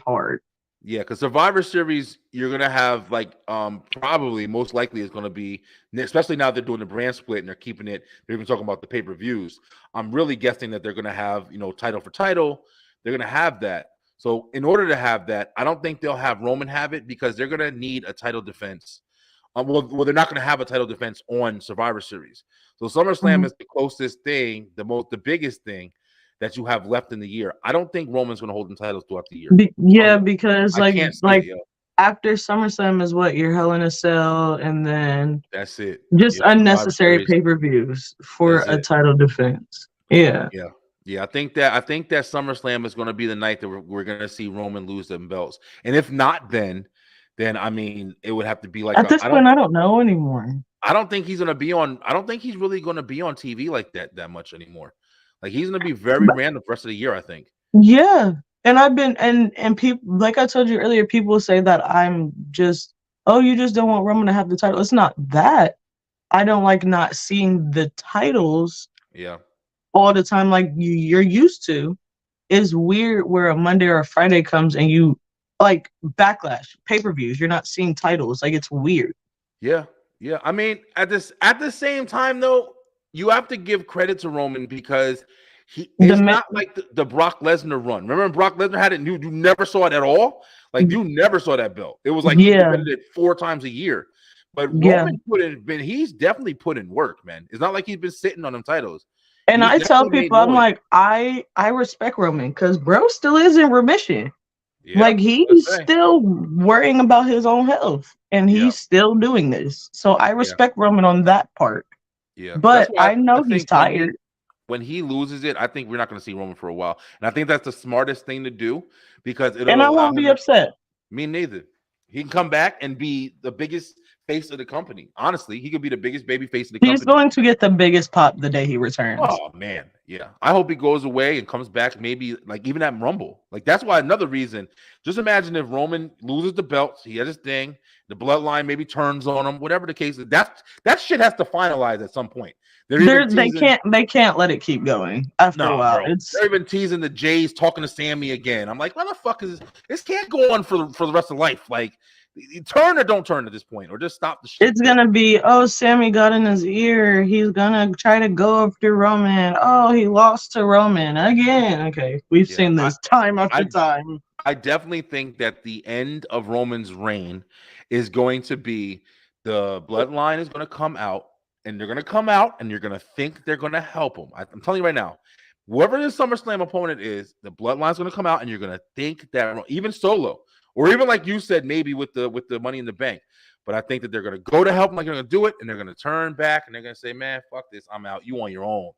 hard. Yeah, because Survivor Series, you're going to have like probably most likely is going to be, especially now they're doing the brand split and they're keeping it. They're even talking about the pay-per-views. I'm really guessing that they're going to have, title for title. They're going to have that. So in order to have that, I don't think they'll have Roman have it because they're going to need a title defense. Well, they're not going to have a title defense on Survivor Series. So SummerSlam is the closest thing, the biggest thing that you have left in the year. I don't think Roman's going to hold the titles throughout the year. Because after SummerSlam is what, your Hell in a Cell, and then that's it. Just unnecessary pay-per-views for a title defense. Yeah. I think that SummerSlam is going to be the night that we're going to see Roman lose them belts. And if not, then I mean, it would have to be like at this point. I don't know anymore. I don't think he's going to be on. I don't think he's really going to be on TV like that much anymore. Like he's going to be very random the rest of the year, I think. Yeah, and I've been and people, like I told you earlier, people say that I'm just, you just don't want Roman to have the title. It's not that. I don't like not seeing the titles. Yeah. All the time, like you're used to. Is weird where a Monday or a Friday comes and you like Backlash pay-per-views. You're not seeing titles. Like it's weird. Yeah. I mean, at the same time though, you have to give credit to Roman because it's not like the Brock Lesnar run. Remember Brock Lesnar had it? You never saw it at all. Like you never saw that belt. It was like he did it 4 times a year. But Roman he's definitely put in work, man. It's not like he's been sitting on them titles. And I tell people, I'm like, I respect Roman because bro still is in remission. Yeah, Like he's still worrying about his own health, and he's still doing this. So I respect Roman on that part. Yeah, But I know he's tired. When he loses it, I think we're not going to see Roman for a while, and I think that's the smartest thing to do because it'll. And I won't be upset. Me neither. He can come back and be the biggest face of the company. Honestly, he could be the biggest baby face of the company. He's going to get the biggest pop the day he returns. Oh man, yeah. I hope he goes away and comes back. Maybe like even at Rumble. Like that's why another reason. Just imagine if Roman loses the belts, he has his thing. The bloodline maybe turns on him. Whatever the case is, that shit has to finalize at some point. They can't let it keep going after a while. They're even teasing the Jays talking to Sammy again. I'm like, why the fuck is this? Can't go on for the rest of life. Like, turn or don't turn at this point, or just stop the shit. It's gonna be, oh, Sammy got in his ear. He's gonna try to go after Roman. Oh, he lost to Roman again. Okay, we've seen this time after time. I definitely think that the end of Roman's reign is going to be the bloodline is going to come out. And they're going to come out and you're going to think they're going to help them. I'm telling you right now, whoever the SummerSlam opponent is, the bloodline's going to come out and you're going to think that even Solo, or even like you said, maybe with the Money in the Bank. But I think that they're going to go to help them, like they're going to do it, and they're going to turn back and they're going to say, man, fuck this, I'm out. You on your own.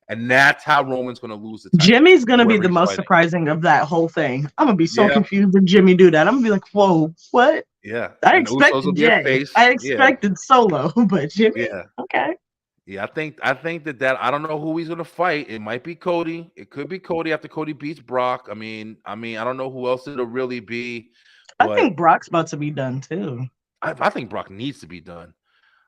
And that's how Roman's going to lose the title. Jimmy's going to be the most surprising of that whole thing. I'm going to be so confused when Jimmy do that. I'm going to be like, whoa, what? Yeah. I expected Jay. I expected Solo, but Jimmy? Yeah. Okay. Yeah, I think that I don't know who he's gonna fight. It might be Cody. It could be Cody after Cody beats Brock. I mean, I don't know who else it'll really be. I think Brock's about to be done too. I think Brock needs to be done.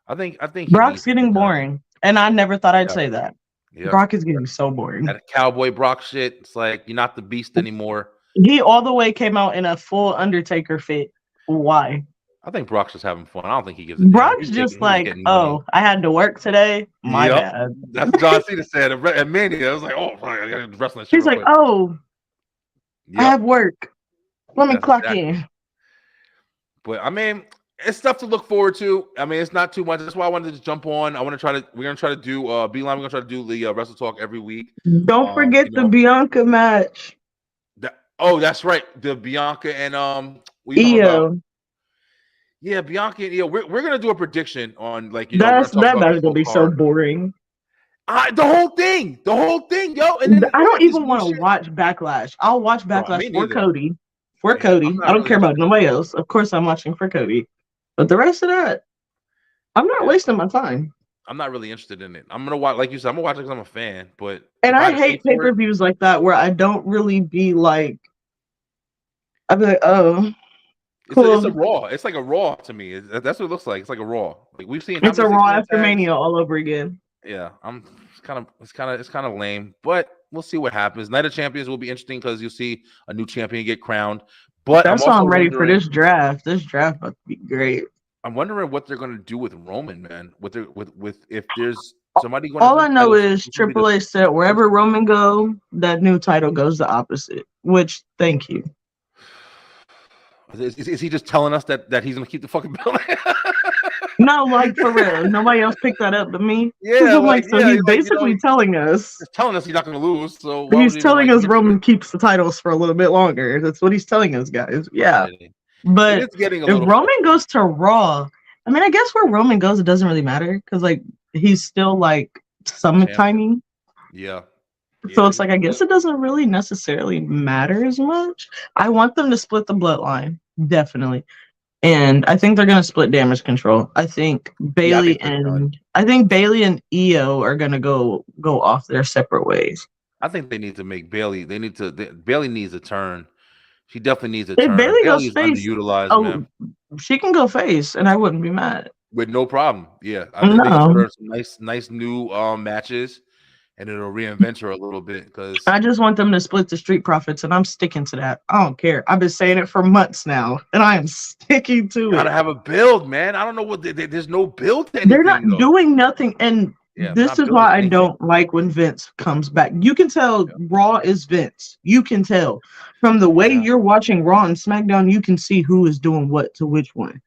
I think Brock's getting boring, and I never thought I'd say that. Yeah. Brock is getting so boring. That cowboy Brock shit. It's like you're not the beast anymore. He all the way came out in a full Undertaker fit. Why? I think Brock's just having fun. I don't think he gives a Brock's just like, oh, I had to work today. My bad. That's what John Cena said at Mania. I was like, oh, I got to wrestling. He's like, oh, I have work. Let me clock in. But I mean, it's stuff to look forward to. I mean, it's not too much. That's why I wanted to jump on. We're gonna try to do Beeline. We're gonna try to do the Wrestle Talk every week. Don't forget the Bianca match. That's right. The Bianca and Io. Yeah, Bianca and Io. We're gonna do a prediction on that match is gonna be so boring. The whole thing, yo. And then I don't even want to watch Backlash. I'll watch Backlash for Cody. For Cody. I don't care about nobody else. Of course, I'm watching for Cody. But the rest of that, I'm not wasting my time. I'm not really interested in it. I'm gonna watch, like you said, I'm gonna watch it because I'm a fan. But I hate pay-per-views like that where I don't really be like, I'd be like, oh. Cool. It's a Raw. It's like a Raw to me. That's what it looks like. It's like a Raw. Like we've seen. It's a Raw after Mania all over again. Yeah, it's kind of lame, but we'll see what happens. Night of Champions will be interesting because you'll see a new champion get crowned. But that's why I'm ready for this draft. This draft about to be great. I'm wondering what they're going to do with Roman, man. With if there's somebody going. All I know is Triple H said wherever Roman go, that new title goes the opposite. Which, thank you. Is he just telling us that he's going to keep the fucking belt? No, like for real. Nobody else picked that up but me. Yeah, he's basically telling us. He's telling us he's not going to lose. So he's telling us Roman keeps the titles for a little bit longer. That's what he's telling us, guys. Yeah. But if Roman goes to Raw, I mean, I guess where Roman goes, it doesn't really matter because like he's still like tiny. Yeah. So it's like I guess it doesn't really necessarily matter as much. I want them to split the bloodline, definitely. And I think they're gonna split Damage Control. I think Bailey and Io are gonna go off their separate ways. I think they need to make Bailey. Bailey needs a turn. She definitely needs a turn. If Bailey goes face, underutilized, man. She can go face, and I wouldn't be mad. With no problem. Yeah, I think they can put her some nice new matches. And it'll reinvent her a little bit because I just want them to split the Street Profits, and I'm sticking to that. I don't care. I've been saying it for months now, and I am sticking to it. Gotta have a build, man. I don't know what there's no build. To anything, they're not doing nothing, and this is why I don't like when Vince comes back. You can tell Raw is Vince. You can tell from the way you're watching Raw and SmackDown. You can see who is doing what to which one.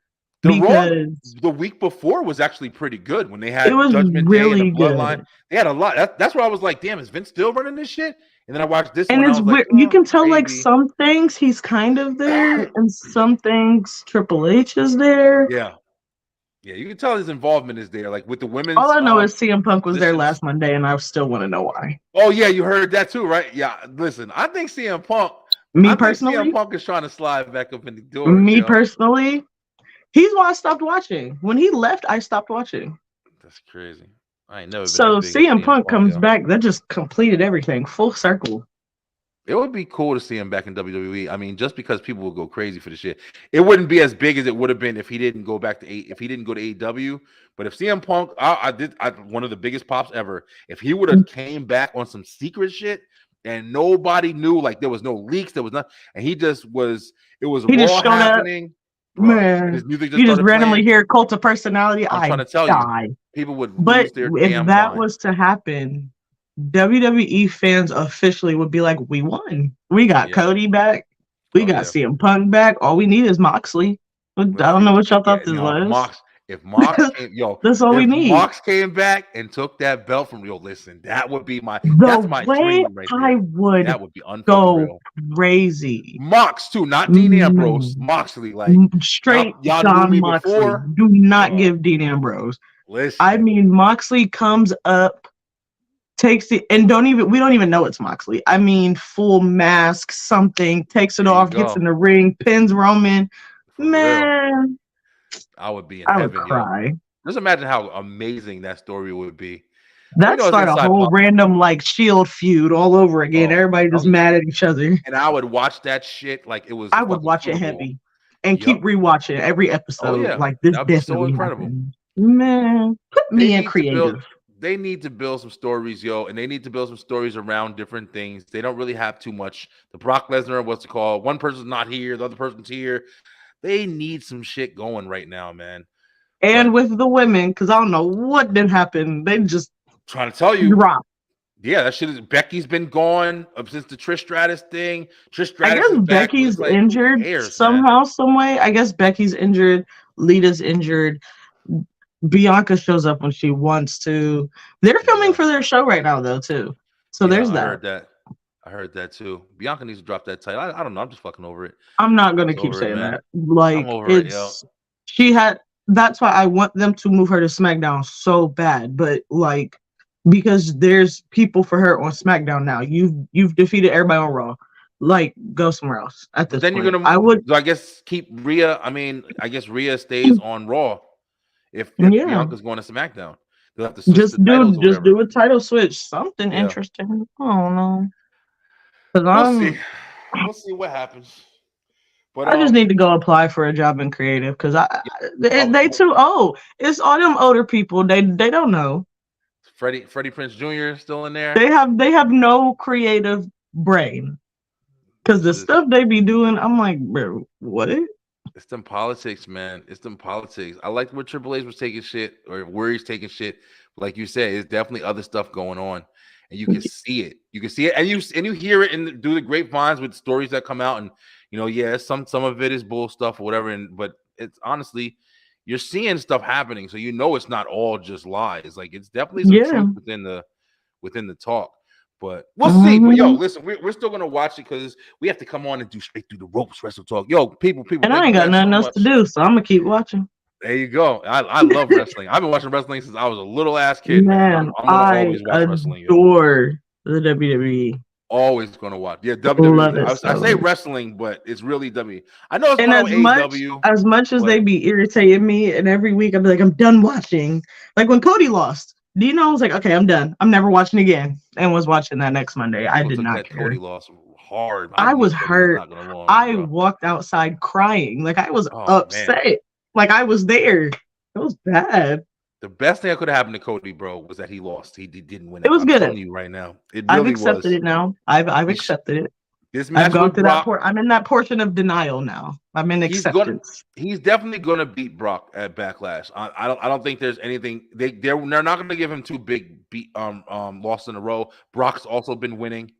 The week before was actually pretty good when they had Judgment really Day and the Bloodline. They had a lot. That's where I was like, damn, is Vince still running this shit? And then I watched this and one. it's I was like, weird. You can tell like maybe. some things he's kind of there, and some things Triple H is there. Yeah. Yeah, you can tell his involvement is there. Like with the All women's I know is CM Punk was there positions. last Monday, and I still want to know why. Oh yeah, you heard that too, right? Yeah. Listen, I think CM Punk. Me I think personally, CM Punk is trying to slide back up in the doors. me personally, he's why I stopped watching. When he left, I stopped watching. That's crazy. I ain't never been So that big CM Punk comes yo. back. That just completed everything, full circle. It would be cool to see him back in WWE. I mean, just because people would go crazy for the shit. It wouldn't be as big as it would have been if he didn't go back to if he didn't go to AEW. But if CM Punk, one of the biggest pops ever. If he would have came back on some secret shit and nobody knew, like there was no leaks, there was nothing, and he just was. It was he raw happening. Bro, man, his music you just randomly playing. hear Cult of Personality. I'm trying to tell you, people would lose their if damn that mind. was to happen, WWE fans officially would be like, "We won. We got Cody back. We got CM Punk back. All we need is Moxley." I don't know what y'all thought this was. If Mox came, that's all we need. Mox came back and took that belt from listen, that would be my dream right there. That would be go crazy. Mox too, not Dean Ambrose. Moxley, like straight y'all John knew me Moxley. before. Do not give Dean Ambrose. Listen, I mean, Moxley comes up, takes it, and we don't even know it's Moxley. I mean, full mask, something, takes it off, gets in the ring, pins Roman. Man, I would be in heaven. Would cry. Yo. Just imagine how amazing that story would be. That started a whole random like Shield feud all over again. Everybody just mad at each other. And I would watch that shit like it was. I would watch it heavy and keep rewatching every episode. Like this definitely so incredible. Happened. Man, put me in creative. They need to build some stories, yo, and they need to build some stories around different things. They don't really have too much. The Brock Lesnar, what's it called? One person's not here, the other person's here. They need some shit going right now, man. And with the women, because I don't know what didn't happen. They just trying to tell you. Drop. Yeah, that shit is. Becky's been gone since the Trish Stratus thing. Trish Stratus. I guess Becky's injured somehow, some way. I guess Becky's injured. Lita's injured. Bianca shows up when she wants to. They're filming for their show right now, though, too. So there's that. I heard that too. Bianca needs to drop that title. I don't know. I'm just fucking over it. I'm not gonna keep saying that. Like she had. That's why I want them to move her to SmackDown so bad. But like, because there's people for her on SmackDown now. You've defeated everybody on Raw. Like, go somewhere else at this point. You're gonna. So I guess keep Rhea. I mean, I guess Rhea stays on Raw. If Bianca's going to SmackDown, they'll have to switch do a title switch. Something interesting. I don't know. We'll see what happens. But I just need to go apply for a job in creative because they too old. It's all them older people. They don't know. Freddie Prinze Jr. still in there. They have no creative brain because the stuff they be doing. I'm like, bro, what? It's them politics, man. It's them politics. I like where Triple H was taking shit or where he's taking shit. Like you said, it's definitely other stuff going on. And you can see it. You can see it, and you hear it and do the grapevines with stories that come out. And some of it is bull stuff or whatever. But it's honestly, you're seeing stuff happening, so it's not all just lies. Like it's definitely some truth within the talk. But we'll see. But yo, listen, we're still gonna watch it because we have to come on and do straight through the ropes Wrestletalk. Yo, people. And I ain't got nothing else to do, so I'm gonna keep watching. There you go. I love wrestling. I've been watching wrestling since I was a little ass kid. Man, I'm gonna always watch wrestling. Adore the WWE. Always gonna watch. Yeah, WWE. I say wrestling, but it's really WWE. I know it's as much as they be irritating me, and every week I'm like, I'm done watching. Like when Cody lost, Dino was like, okay, I'm done. I'm never watching again, and was watching that next Monday. I did not care. Cody lost hard. I was hurt. I walked outside crying. Like I was upset. Man. Like I was there. It was bad. The best thing that could have happened to Cody, bro, was that he lost. He didn't win. It was good. I'm telling you right now. I've accepted it now. I've accepted it. This match I've gone through that. I'm in that portion of denial now. I'm in acceptance. He's definitely going to beat Brock at Backlash. I don't think there's anything. They're not going to give him two big losses in a row. Brock's also been winning.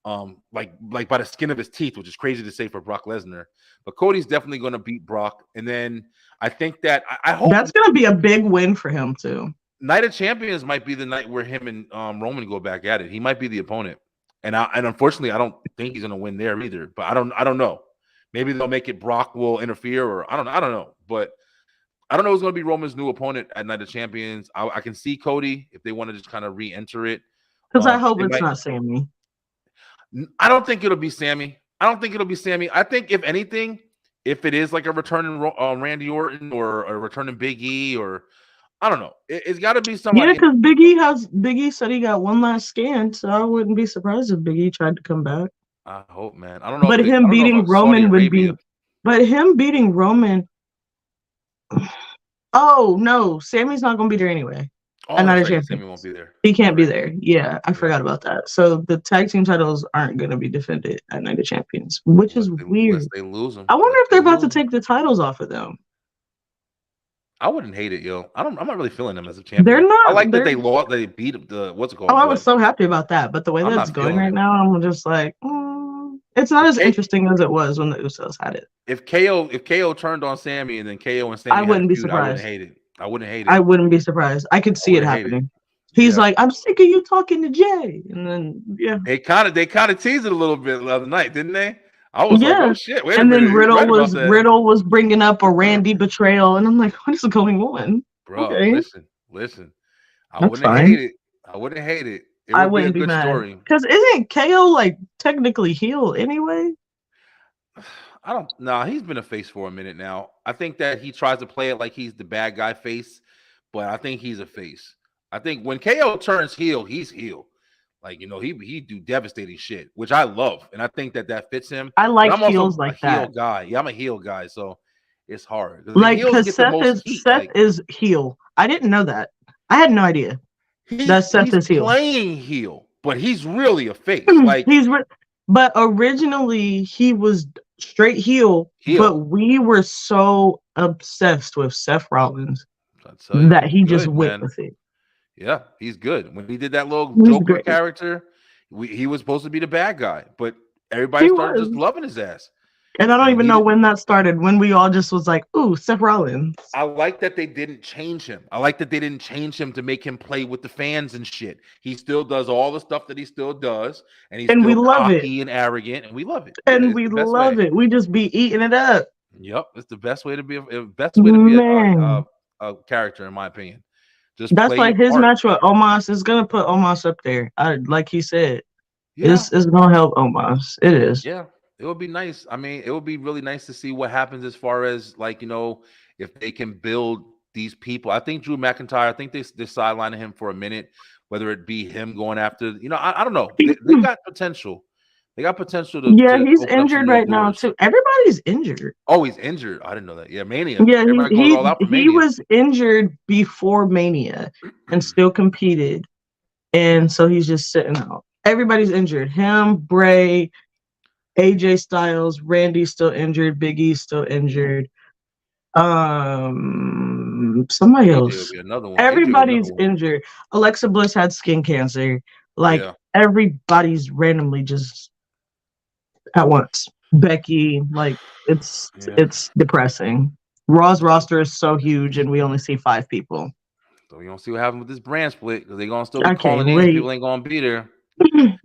Like by the skin of his teeth, which is crazy to say for Brock Lesnar. But Cody's definitely going to beat Brock, and then I think that I hope that's going to be a big win for him too. Night of Champions might be the night where him and Roman go back at it. He might be the opponent. And unfortunately, I don't think he's gonna win there either. But I don't know. Maybe they'll make it Brock will interfere, or I don't know. But I don't know who's gonna be Roman's new opponent at Night of Champions. I can see Cody if they want to just kind of re-enter it. Because I hope it's not Sammy. I don't think it'll be Sammy. I think if anything, if it is like a returning Randy Orton or a returning Big E, or I don't know, it's got to be somebody. Yeah, because Big E said he got one last scan, so I wouldn't be surprised if Big E tried to come back. I hope, man. I don't know. But him beating Roman would be. But him beating Roman. Oh no, Sammy's not gonna be there anyway. Oh, Sammy won't be there. He can't be there. Yeah, I forgot about that. So the tag team titles aren't gonna be defended at Night of Champions, which is weird. They lose them. I wonder if they're about to take the titles off of them. I wouldn't hate it, yo. I'm not really feeling them as a champion. They're not. I like that they lost. They beat the what's it called? Oh, I was so happy about that. But the way that's going right now, I'm just like, it's not as interesting as it was when the Usos had it. If KO turned on Sammy and then KO and Sammy, I wouldn't be surprised. I wouldn't hate it. I wouldn't be surprised. I could see it happening. He's like, I'm sick of you talking to Jay, and then they kind of teased it a little bit the other night, didn't they? I was like, oh shit! Wait a minute. Then Riddle was bringing up a Randy betrayal, and I'm like, what is going on, bro? Okay. Listen. I wouldn't hate it. I wouldn't be mad because isn't KO like technically heel anyway? I don't know. He's been a face for a minute now. I think that he tries to play it like he's the bad guy face, but I think he's a face. I think when KO turns heel, he's heel. Like, he do devastating shit, which I love, and I think that fits him. I like heels like that. Heel guy. Yeah, I'm a heel guy, so it's hard. Like, because Seth is heel. I didn't know that. I had no idea that Seth is heel. Playing heel, but he's really a face. Like but originally he was straight heel, but we were so obsessed with Seth Rollins that he just went with it. Yeah, he's good. When he did that little Joker character, he was supposed to be the bad guy, but everybody started just loving his ass. And I don't even know when that started, when we all just was like, ooh, Seth Rollins. I like that they didn't change him. I like that they didn't change him to make him play with the fans and shit. He still does all the stuff that he still does, and he's still cocky and arrogant, and we love it. And we love it. We just be eating it up. Yep, it's the best way to be a character, in my opinion. That's like his match with Omos is gonna put Omos up there. Like he said, it's gonna help Omos. It is. Yeah, it would be nice. I mean, it would be really nice to see what happens as far as like if they can build these people. I think Drew McIntyre. I think they're sidelining him for a minute, whether it be him going after. I don't know. They got potential. They got potential to. Yeah, he's injured right now too. Everybody's injured. Oh, he's injured. I didn't know that. Yeah, Mania. Yeah, he was injured before Mania and still competed, and so he's just sitting out. Everybody's injured. Him, Bray, AJ Styles, Randy's still injured. Big E's still injured. Somebody else. Everybody's injured. Alexa Bliss had skin cancer. Like everybody's randomly just at once. Becky, like it's depressing. Raw's roster is so huge, and we only see 5 people. So we gonna see what happens with this brand split because they're gonna still be calling in. People ain't gonna be there.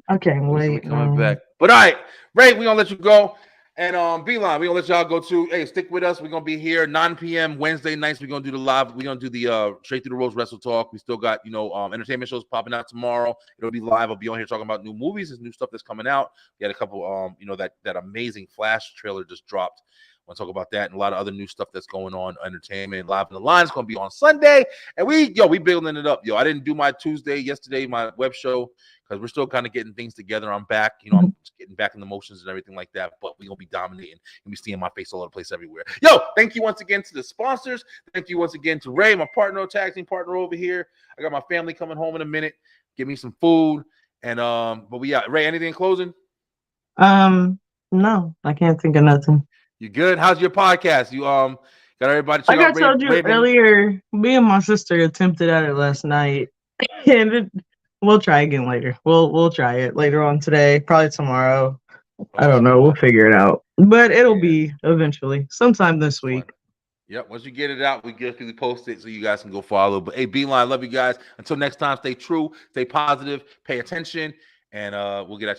I can't wait. Coming back. But all right, Ray, we gonna let you go. And Beeline, we're gonna let y'all go too. Hey, stick with us. We're gonna be here 9 p.m. Wednesday nights. We're gonna do the live. We're gonna do the Straight Through the Ropes Wrestletalk. We still got entertainment shows popping out tomorrow. It'll be live. I'll be on here talking about new movies. There's new stuff that's coming out. We had a couple that amazing Flash trailer just dropped. I want to talk about that and a lot of other new stuff that's going on. Entertainment live in the line is gonna be on Sunday. And we building it up. I didn't do my Tuesday yesterday, my web show, because we're still kind of getting things together. I'm back, I'm just getting back in the motions and everything like that. But we're gonna be dominating and be seeing my face all over the place everywhere. Thank you once again to the sponsors. Thank you once again to Ray, my partner, tag team partner over here. I got my family coming home in a minute. Give me some food. And but Ray, anything in closing? No, I can't think of nothing. You good? How's your podcast? You got everybody check out told you earlier, me and my sister attempted at it last night. And we'll try again later. We'll try it later on today, probably tomorrow. I don't know. We'll figure it out. But it'll be eventually, sometime this week. Yep. Once you get it out, we quickly post it so you guys can go follow. But hey, Beeline, love you guys. Until next time, stay true, stay positive, pay attention, and we'll get at you.